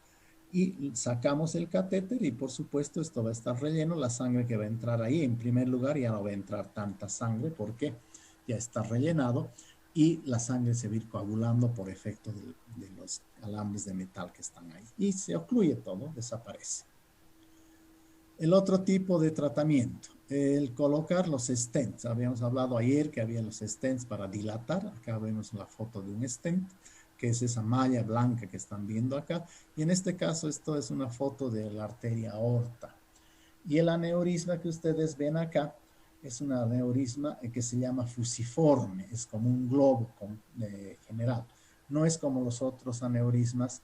y sacamos el catéter y por supuesto esto va a estar relleno. La sangre que va a entrar ahí, en primer lugar, ya no va a entrar tanta sangre porque ya está rellenado y la sangre se va a ir coagulando por efecto de los alambres de metal que están ahí. Y se ocluye todo, desaparece. El otro tipo de tratamiento, el colocar los stents. Habíamos hablado ayer que había los stents para dilatar. Acá vemos la foto de un stent, que es esa malla blanca que están viendo acá. Y en este caso, esto es una foto de la arteria aorta. Y el aneurisma que ustedes ven acá es un aneurisma que se llama fusiforme. Es como un globo general. No es como los otros aneurismas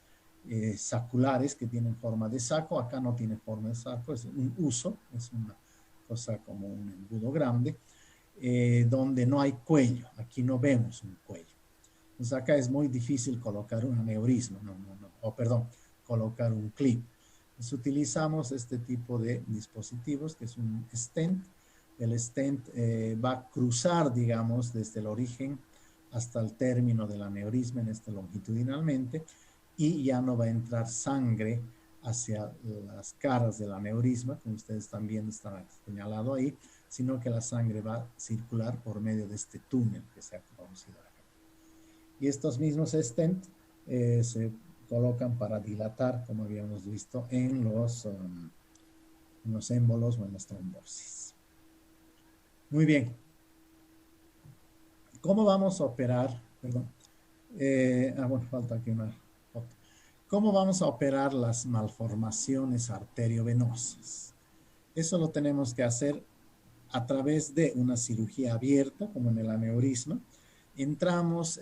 saculares que tienen forma de saco. Acá no tiene forma de saco, es un uso, es una cosa como un embudo grande, donde no hay cuello. Aquí no vemos un cuello. Entonces acá es muy difícil colocar un aneurisma, colocar un clip. Entonces utilizamos este tipo de dispositivos que es un stent. El stent va a cruzar, digamos, desde el origen hasta el término del aneurisma, longitudinalmente, y ya no va a entrar sangre hacia las caras del aneurisma, como ustedes están viendo, está señalado ahí, sino que la sangre va a circular por medio de este túnel que se ha producido acá. Y estos mismos stents se colocan para dilatar, como habíamos visto, en los émbolos o en las trombosis. Muy bien. ¿Cómo vamos a operar? Perdón. Bueno, falta aquí una foto. ¿Cómo vamos a operar las malformaciones arteriovenosas? Eso lo tenemos que hacer a través de una cirugía abierta, como en el aneurisma. Entramos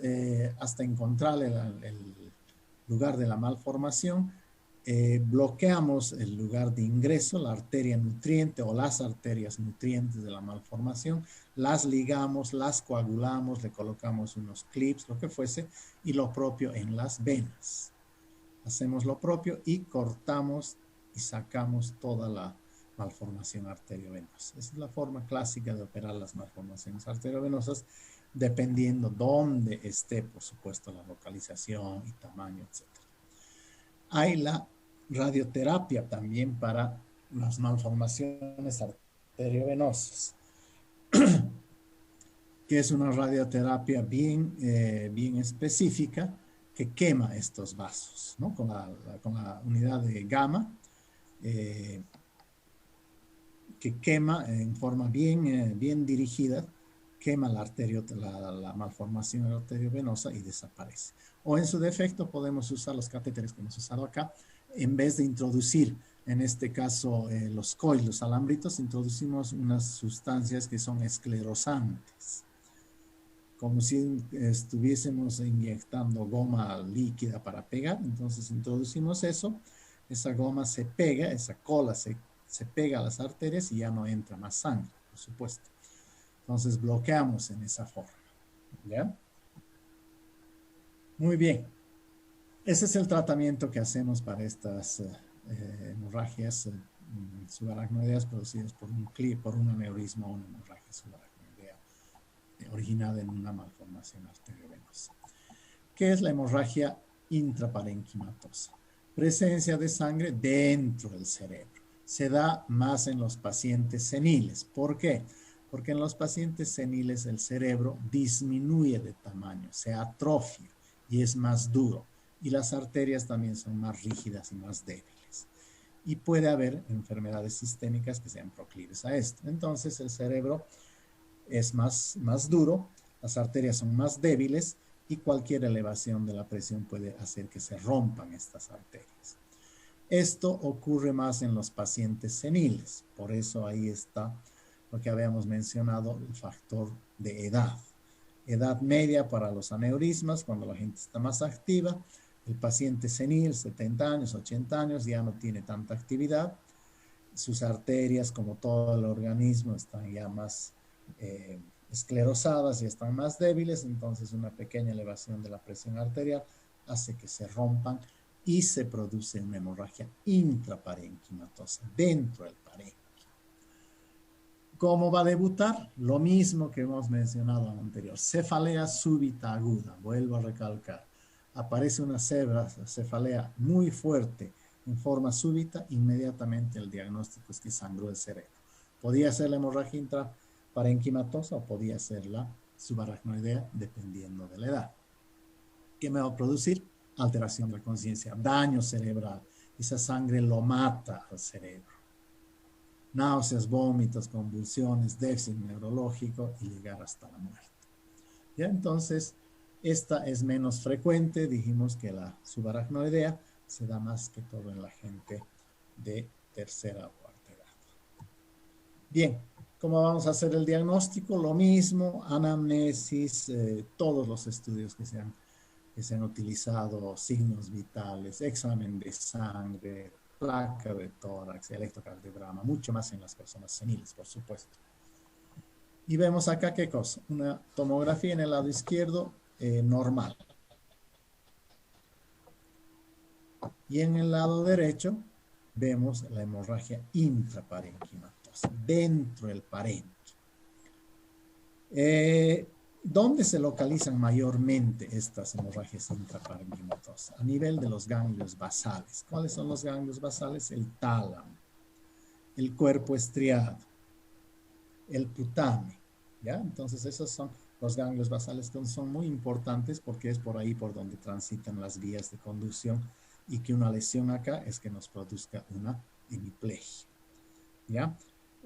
hasta encontrar el lugar de la malformación, bloqueamos el lugar de ingreso, la arteria nutriente o las arterias nutrientes de la malformación, las ligamos, las coagulamos, le colocamos unos clips, lo que fuese, y lo propio en las venas. Hacemos lo propio y cortamos y sacamos toda la malformación arteriovenosa. Esa es la forma clásica de operar las malformaciones arteriovenosas, dependiendo dónde esté, por supuesto, la localización y tamaño, etc. Hay la radioterapia también para las malformaciones arteriovenosas, que es una radioterapia bien específica que quema estos vasos, ¿no? Con la unidad de gamma, que quema en forma bien dirigida, quema la malformación arteriovenosa y desaparece. O en su defecto podemos usar los catéteres que hemos usado acá. En vez de introducir, en este caso, los coils, los alambritos, introducimos unas sustancias que son esclerosantes, como si estuviésemos inyectando goma líquida para pegar. Entonces introducimos eso, esa goma se pega, esa cola se pega a las arterias y ya no entra más sangre, por supuesto. Entonces bloqueamos en esa forma. ¿Ya? Muy bien. Ese es el tratamiento que hacemos para estas hemorragias subaracnoideas producidas por por un aneurisma o una hemorragia subaracnoidea originada en una malformación arteriovenosa. ¿Qué es la hemorragia intraparenquimatosa? Presencia de sangre dentro del cerebro. Se da más en los pacientes seniles. ¿Por qué? Porque en los pacientes seniles el cerebro disminuye de tamaño, se atrofia y es más duro. Y las arterias también son más rígidas y más débiles. Y puede haber enfermedades sistémicas que sean proclives a esto. Entonces el cerebro es más duro, las arterias son más débiles y cualquier elevación de la presión puede hacer que se rompan estas arterias. Esto ocurre más en los pacientes seniles, por eso ahí está lo que habíamos mencionado, el factor de edad. Edad media para los aneurismas, cuando la gente está más activa. El paciente senil, 70 años, 80 años, ya no tiene tanta actividad. Sus arterias, como todo el organismo, están ya más esclerosadas y están más débiles, entonces una pequeña elevación de la presión arterial hace que se rompan y se produce una hemorragia intraparenquimatosa, dentro del parénquima. ¿Cómo va a debutar? Lo mismo que hemos mencionado anterior, cefalea súbita aguda, vuelvo a recalcar. Aparece una cefalea muy fuerte en forma súbita, inmediatamente el diagnóstico es que sangró el cerebro. Podía ser la hemorragia intraparenquimatosa o podía ser la subaracnoidea, dependiendo de la edad. ¿Qué me va a producir? Alteración de la conciencia, daño cerebral. Esa sangre lo mata al cerebro. Náuseas, vómitos, convulsiones, déficit neurológico y llegar hasta la muerte. ¿Ya? Entonces, esta es menos frecuente, dijimos que la subaracnoidea se da más que todo en la gente de tercera o cuarta edad. Bien, ¿cómo vamos a hacer el diagnóstico? Lo mismo, anamnesis, todos los estudios que se han utilizado, signos vitales, examen de sangre, placa de tórax, electrocardiograma, mucho más en las personas seniles, por supuesto. Y vemos acá qué cosa, una tomografía en el lado izquierdo normal. Y en el lado derecho vemos la hemorragia intraparenquimatosa, dentro del parénquima. ¿Dónde se localizan mayormente estas hemorragias intraparenquimatosas? A nivel de los ganglios basales. ¿Cuáles son los ganglios basales? El tálamo, el cuerpo estriado, el putamen, ¿ya? Entonces esos son los ganglios basales que son muy importantes porque es por ahí por donde transitan las vías de conducción y que una lesión acá es que nos produzca una hemiplegia, ¿ya?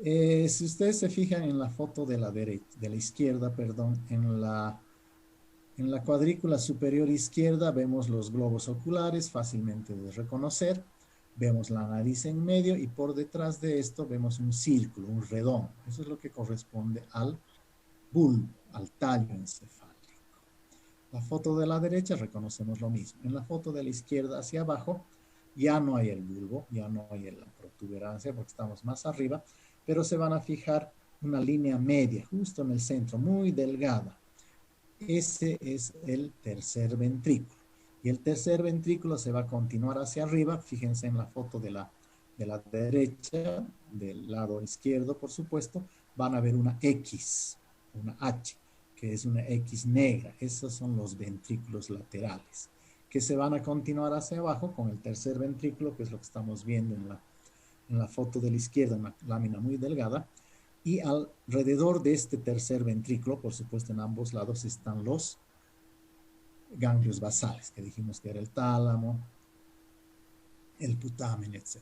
Si ustedes se fijan en la foto de la izquierda, perdón, en la cuadrícula superior izquierda vemos los globos oculares, fácilmente de reconocer. Vemos la nariz en medio y por detrás de esto vemos un círculo, un redondo. Eso es lo que corresponde al bulbo, al tallo encefálico. La foto de la derecha reconocemos lo mismo. En la foto de la izquierda hacia abajo ya no hay el bulbo, ya no hay la protuberancia porque estamos más arriba, pero se van a fijar una línea media justo en el centro, muy delgada. Ese es el tercer ventrículo. Y el tercer ventrículo se va a continuar hacia arriba. Fíjense en la foto de la derecha, del lado izquierdo, por supuesto, van a ver una X, una H, que es una X negra. Esos son los ventrículos laterales, que se van a continuar hacia abajo con el tercer ventrículo, que es lo que estamos viendo en la foto de la izquierda, una lámina muy delgada. Y alrededor de este tercer ventrículo, por supuesto en ambos lados, están los ganglios basales, que dijimos que era el tálamo, el putamen, etc.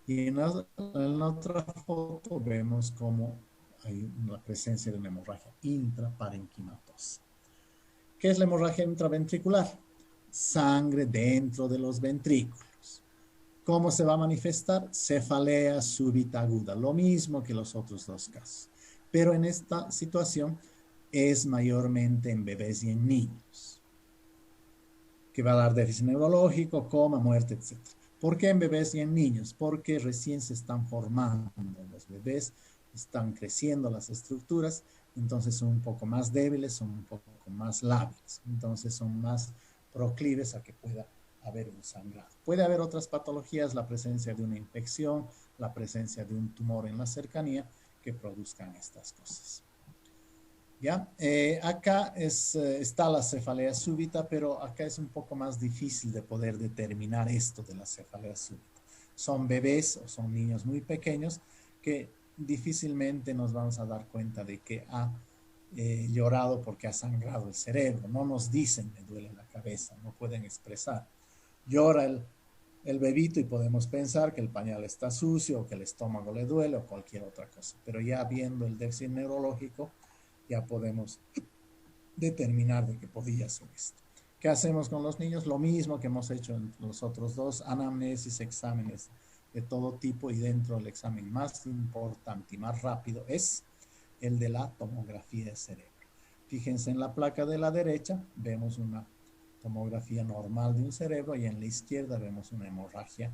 Y en la otra foto vemos cómo hay la presencia de una hemorragia intraparenquimatosa. ¿Qué es la hemorragia intraventricular? Sangre dentro de los ventrículos. ¿Cómo se va a manifestar? Cefalea súbita aguda, lo mismo que los otros dos casos. Pero en esta situación es mayormente en bebés y en niños, que va a dar déficit neurológico, coma, muerte, etc. ¿Por qué en bebés y en niños? Porque recién se están formando los bebés, están creciendo las estructuras, entonces son un poco más débiles, son un poco más lábiles, entonces son más proclives a que pueda haber un sangrado. Puede haber otras patologías, la presencia de una infección, la presencia de un tumor en la cercanía que produzcan estas cosas. ¿Ya? Acá está la cefalea súbita, pero acá es un poco más difícil de poder determinar esto de la cefalea súbita. Son bebés o son niños muy pequeños que difícilmente nos vamos a dar cuenta de que ha llorado porque ha sangrado el cerebro. No nos dicen me duele la cabeza, no pueden expresar. Llora el bebito y podemos pensar que el pañal está sucio o que el estómago le duele o cualquier otra cosa. Pero ya viendo el déficit neurológico, ya podemos determinar de qué podía ser esto. ¿Qué hacemos con los niños? Lo mismo que hemos hecho en los otros dos, anamnesis, exámenes de todo tipo, y dentro del examen más importante y más rápido es el de la tomografía de cerebro. Fíjense en la placa de la derecha, vemos una tomografía normal de un cerebro y en la izquierda vemos una hemorragia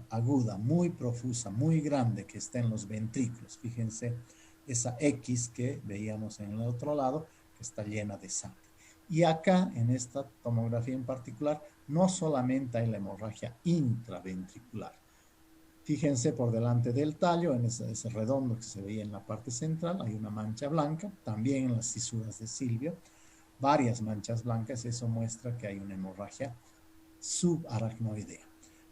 aguda, muy profusa, muy grande que está en los ventrículos. Fíjense esa X que veíamos en el otro lado, que está llena de sangre. Y acá, en esta tomografía en particular, no solamente hay la hemorragia intraventricular. Fíjense por delante del tallo, en ese redondo que se veía en la parte central, hay una mancha blanca, también en las cisuras de Silvio, varias manchas blancas, eso muestra que hay una hemorragia subaracnoidea.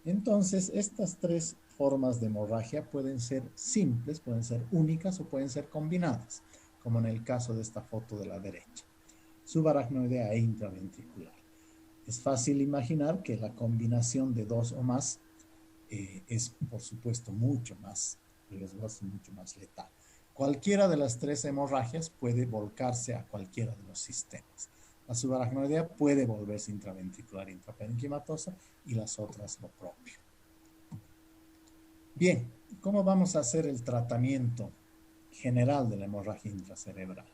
Entonces, estas tres formas de hemorragia pueden ser simples, pueden ser únicas o pueden ser combinadas, como en el caso de esta foto de la derecha. Subaracnoidea e intraventricular. Es fácil imaginar que la combinación de dos o más es, por supuesto, mucho más riesgoso, mucho más letal. Cualquiera de las tres hemorragias puede volcarse a cualquiera de los sistemas. La subaracnoidea puede volverse intraventricular, intraparenquimatosa, y las otras lo propio. Bien, ¿cómo vamos a hacer el tratamiento general de la hemorragia intracerebral?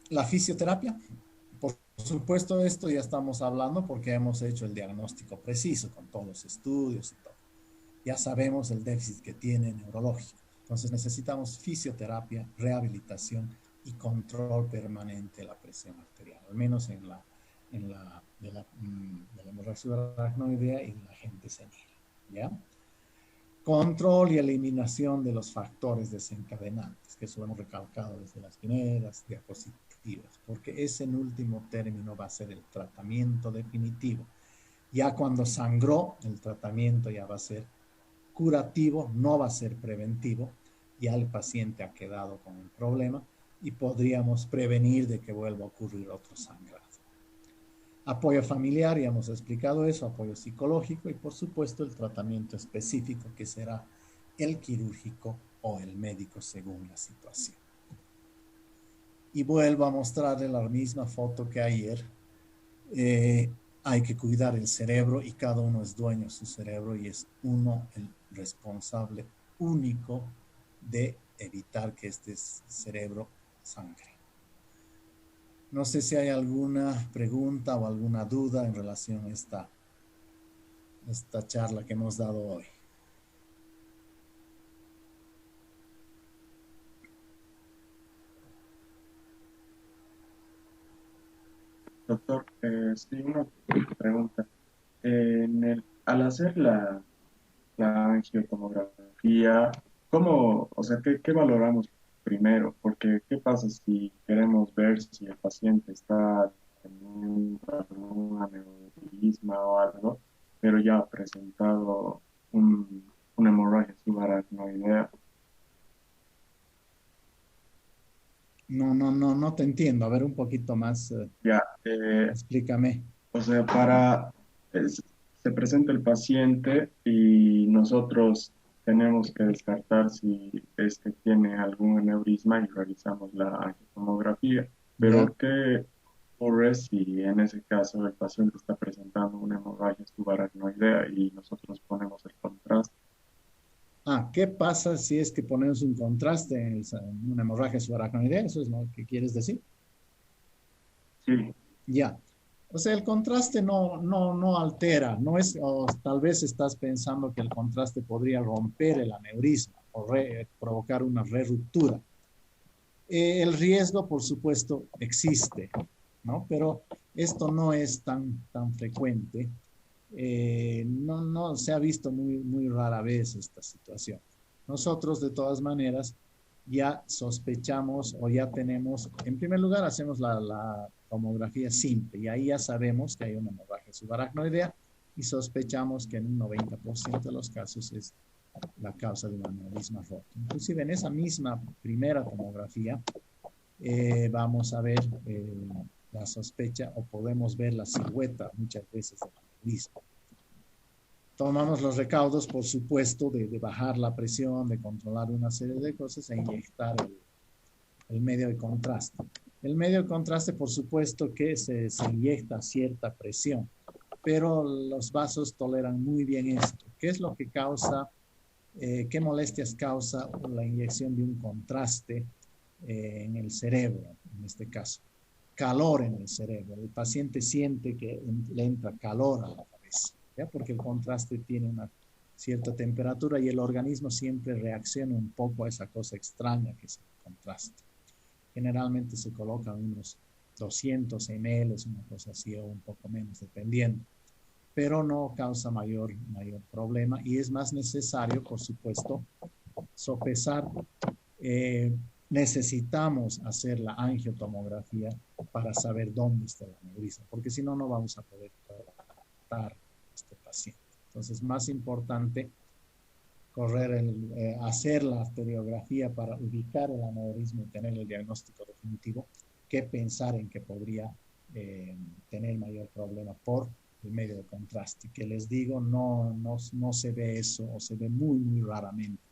La fisioterapia, por supuesto, esto ya estamos hablando porque hemos hecho el diagnóstico preciso con todos los estudios y todo. Ya sabemos el déficit que tiene neurológico. Entonces necesitamos fisioterapia, rehabilitación y control permanente de la presión arterial, al menos de la hemorragia subaracnoidea y de la gente senil. ¿Ya? Control y eliminación de los factores desencadenantes, que eso lo hemos recalcado desde las primeras diapositivas, porque ese en último término va a ser el tratamiento definitivo. Ya cuando sangró, el tratamiento ya va a ser curativo, no va a ser preventivo, ya el paciente ha quedado con el problema y podríamos prevenir de que vuelva a ocurrir otro sangrado. Apoyo familiar, ya hemos explicado eso, apoyo psicológico y por supuesto el tratamiento específico que será el quirúrgico o el médico según la situación. Y vuelvo a mostrarle la misma foto que ayer. Hay que cuidar el cerebro y cada uno es dueño de su cerebro y es uno el responsable único de evitar que este cerebro sangre. No sé si hay alguna pregunta o alguna duda en relación a esta charla que hemos dado hoy. Doctor, sí, una pregunta. Al hacer la angiotomografía, ¿cómo, o sea, qué valoramos primero? Porque, ¿qué pasa si queremos ver si el paciente está teniendo algún aneurisma o algo, pero ya ha presentado una hemorragia subaracnoidea? No te entiendo. A ver, un poquito más, Ya, explícame. o sea, se presenta el paciente y nosotros tenemos que descartar si es que tiene algún aneurisma y realizamos la angiotomografía. ¿Ya? Pero ¿qué ocurre si en ese caso el paciente está presentando una hemorragia subaracnoidea y nosotros ponemos el contraste? ¿Qué pasa si es que ponemos un contraste en una hemorragia subaracnoidea? ¿Eso es lo que quieres decir? Sí, Ya. O sea, el contraste no altera, no es, o tal vez estás pensando que el contraste podría romper el aneurisma o provocar una reruptura. El riesgo, por supuesto, existe, ¿no? Pero esto no es tan frecuente. No se ha visto muy rara vez esta situación. Nosotros, de todas maneras, ya sospechamos o ya tenemos, en primer lugar, hacemos la tomografía simple y ahí ya sabemos que hay una hemorragia subaracnoidea y sospechamos que en un 90% de los casos es la causa de un aneurisma roto. Inclusive en esa misma primera tomografía vamos a ver la sospecha o podemos ver la silueta muchas veces del aneurisma. Tomamos los recaudos, por supuesto, de bajar la presión, de controlar una serie de cosas e inyectar el medio de contraste. El medio de contraste, por supuesto, que se inyecta a cierta presión, pero los vasos toleran muy bien esto. ¿Qué es lo que causa, qué molestias causa la inyección de un contraste en el cerebro, en este caso? Calor en el cerebro. El paciente siente que le entra calor a la cabeza, ¿ya? Porque el contraste tiene una cierta temperatura y el organismo siempre reacciona un poco a esa cosa extraña que es el contraste. Generalmente se colocan unos 200 ml, una cosa así, o un poco menos, dependiendo. Pero no causa mayor problema y es más necesario, por supuesto, sopesar. Necesitamos hacer la angiotomografía para saber dónde está el aneurisma, porque si no, no vamos a poder tratar a este paciente. Entonces, más importante hacer la arteriografía para ubicar el aneurisma y tener el diagnóstico definitivo, que pensar en que podría tener mayor problema por el medio de contraste. Que les digo, no se ve eso o se ve muy raramente.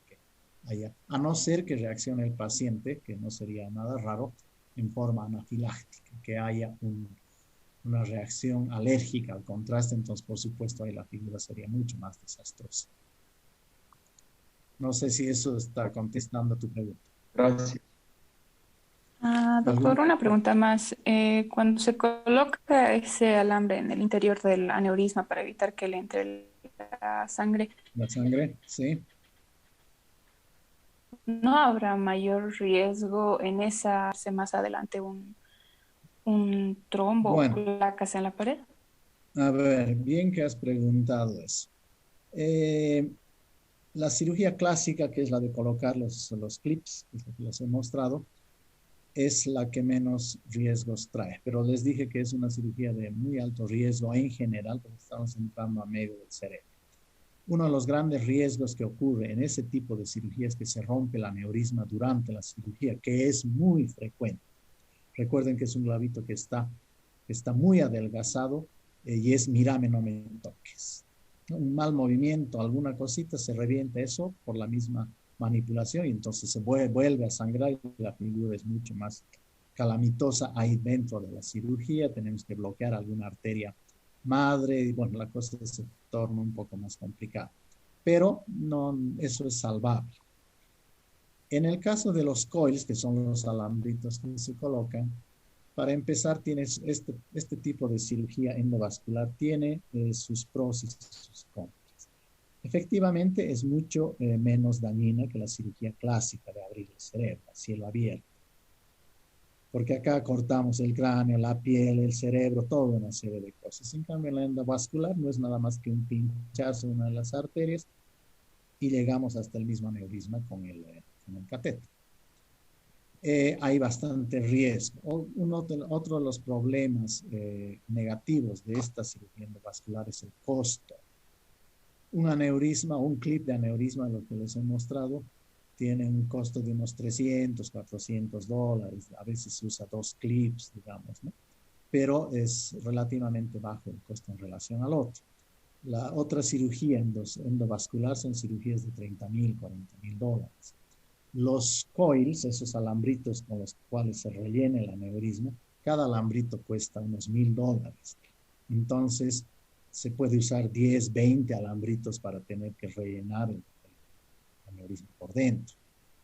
A no ser que reaccione el paciente, que no sería nada raro, en forma anafiláctica, que haya una reacción alérgica al contraste, entonces por supuesto ahí la figura sería mucho más desastrosa. No sé si eso está contestando a tu pregunta. Gracias. Doctor, una pregunta más. Cuando se coloca ese alambre en el interior del aneurisma para evitar que le entre la sangre, sí. ¿no habrá mayor riesgo en esa, más adelante, un trombo o placas en la pared? A ver, bien que has preguntado eso. La cirugía clásica, que es la de colocar los clips, que es lo que les he mostrado, es la que menos riesgos trae. Pero les dije que es una cirugía de muy alto riesgo en general, porque estamos entrando a medio del cerebro. Uno de los grandes riesgos que ocurre en ese tipo de cirugía es que se rompe el aneurisma durante la cirugía, que es muy frecuente. Recuerden que es un globito que está muy adelgazado y es mírame, no me toques. Un mal movimiento, alguna cosita, se revienta eso por la misma manipulación y entonces se vuelve a sangrar y la figura es mucho más calamitosa ahí dentro de la cirugía. Tenemos que bloquear alguna arteria madre y bueno, la cosa se torna un poco más complicada. Pero no, eso es salvable. En el caso de los coils, que son los alambritos que se colocan, para empezar, tienes este tipo de cirugía endovascular, tiene sus pros y sus contras. Efectivamente, es mucho menos dañina que la cirugía clásica de abrir el cerebro a cielo abierto. Porque acá cortamos el cráneo, la piel, el cerebro, toda una serie de cosas. En cambio, en la endovascular no es nada más que un pinchazo en una de las arterias y llegamos hasta el mismo aneurisma con el catéter. Hay bastante riesgo. Otro de los problemas negativos de esta cirugía endovascular es el costo. Un aneurisma, un clip de aneurisma, lo que les he mostrado, tiene un costo de unos $300, $400. A veces se usa 2 clips, digamos, ¿no? Pero es relativamente bajo el costo en relación al otro. La otra cirugía endovascular son cirugías de $30,000, $40,000. Los coils, esos alambritos con los cuales se rellena el aneurisma, cada alambrito cuesta unos $1,000. Entonces, se puede usar 10, 20 alambritos para tener que rellenar el aneurisma por dentro.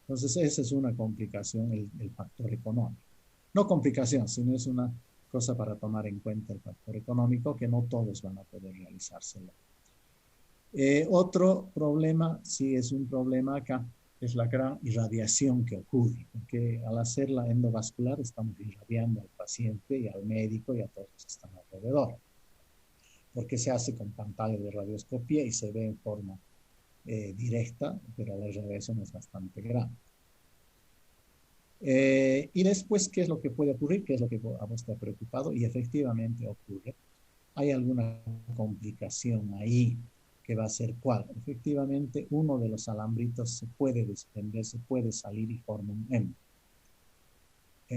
Entonces, esa es una complicación, el factor económico. No complicación, sino es una cosa para tomar en cuenta el factor económico, que no todos van a poder realizárselo. Otro problema, sí es un problema acá, es la gran irradiación que ocurre, porque al hacer la endovascular estamos irradiando al paciente y al médico y a todos los que están alrededor, porque se hace con pantalla de radioscopía y se ve en forma directa, pero la irradiación es bastante grande. Y después, ¿qué es lo que puede ocurrir? ¿Qué es lo que a vos te ha preocupado? Y efectivamente ocurre. Hay alguna complicación ahí que va a ser cuál. Efectivamente, uno de los alambritos se puede desprender, se puede salir y forma un hemo.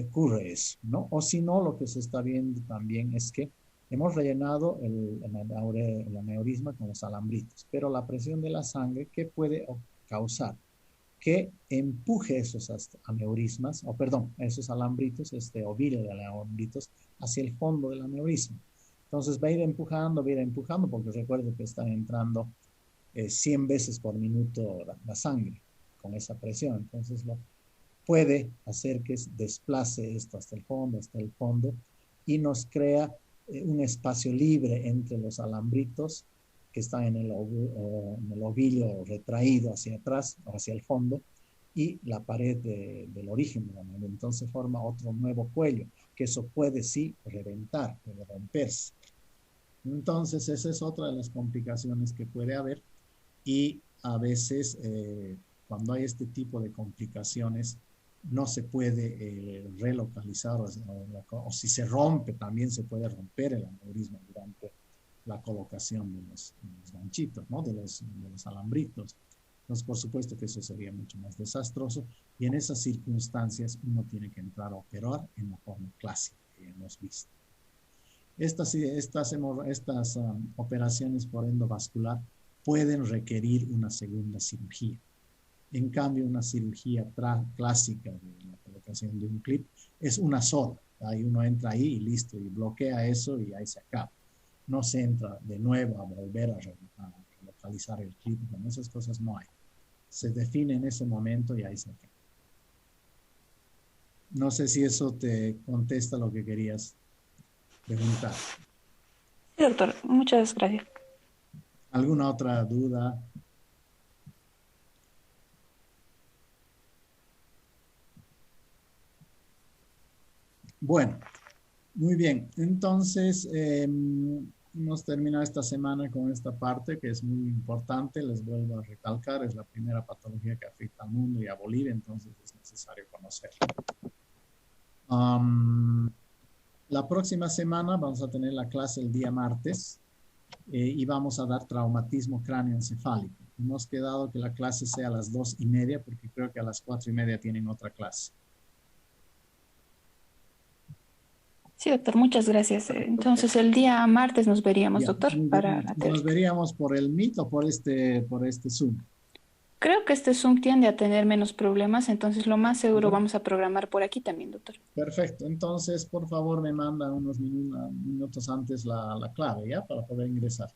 Ocurre eso, ¿no? O si no, lo que se está viendo también es que hemos rellenado el aneurisma con los alambritos, pero la presión de la sangre, ¿qué puede causar? Que empuje esos aneurismas, o perdón, esos alambritos, este ovillo de alambritos, hacia el fondo del aneurisma. Entonces va a ir empujando, porque recuerde que están entrando 100 veces por minuto la sangre con esa presión. Entonces puede hacer que desplace esto hasta el fondo, y nos crea un espacio libre entre los alambritos que están en el ovillo retraído hacia atrás o hacia el fondo y la pared del origen de la manera. Entonces forma otro nuevo cuello, que eso puede sí reventar, puede romperse. Entonces esa es otra de las complicaciones que puede haber, y a veces cuando hay este tipo de complicaciones no se puede relocalizar, o si se rompe también se puede romper el aneurisma durante la colocación de los ganchitos, ¿no? de los alambritos. Entonces, por supuesto que eso sería mucho más desastroso, y en esas circunstancias uno tiene que entrar a operar en la forma clásica que hemos visto. Estas operaciones por endovascular pueden requerir una segunda cirugía. En cambio, una cirugía clásica de la colocación de un clip es una sola. Ahí uno entra ahí y listo, y bloquea eso y ahí se acaba. No se entra de nuevo a volver a localizar el clip. Con esas cosas no hay. Se define en ese momento y ahí se acaba. No sé si eso te contesta lo que querías preguntar. Sí, doctor, muchas gracias. ¿Alguna otra duda? Bueno, muy bien. Entonces, hemos terminado esta semana con esta parte que es muy importante. Les vuelvo a recalcar, es la primera patología que afecta al mundo y a Bolivia, entonces es necesario conocerla. La próxima semana vamos a tener la clase el día martes y vamos a dar traumatismo cráneoencefálico. Hemos quedado que la clase sea a las 2:30 porque creo que a las 4:30 tienen otra clase. Sí, doctor, muchas gracias. Entonces, el día martes nos veríamos, Ya, doctor, para la nos teórica. veríamos por el Meet o por este Zoom. Creo que este Zoom tiende a tener menos problemas, entonces lo más seguro vamos a programar por aquí también, doctor. Perfecto. Entonces, por favor, me mandan unos minutos antes la clave, ¿ya? Para poder ingresar.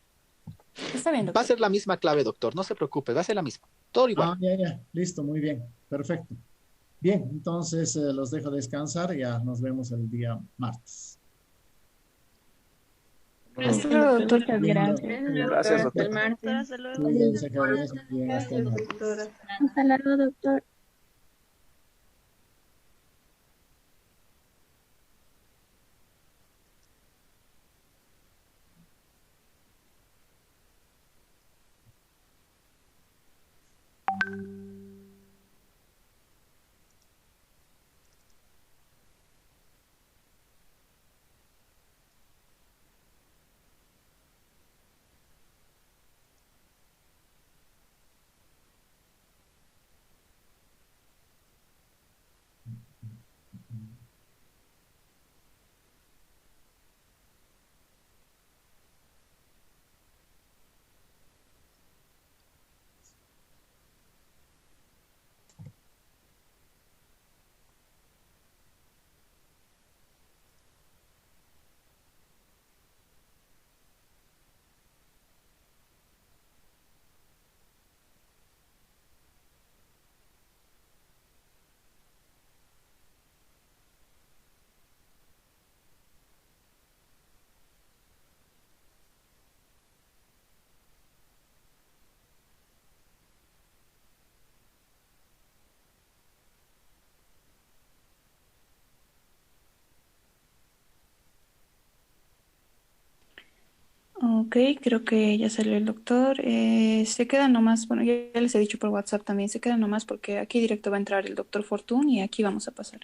Está bien, Va a doctor. ser la misma clave, doctor. No se preocupe, va a ser la misma. Todo igual. Ya. Listo, muy bien. Perfecto. Bien, entonces los dejo descansar. Ya nos vemos el día martes. Hasta luego, doctor. Muchas Bien, gracias. Gracias, Hasta el doctor. martes. Hasta luego. Cuídense, que vayas muy bien. Hasta Gracias, luego. doctora. Hasta luego, doctor. Ok, creo que ya salió el doctor. Se queda nomás, bueno, ya les he dicho por WhatsApp también, se queda nomás porque aquí directo va a entrar el doctor Fortune y aquí vamos a pasar.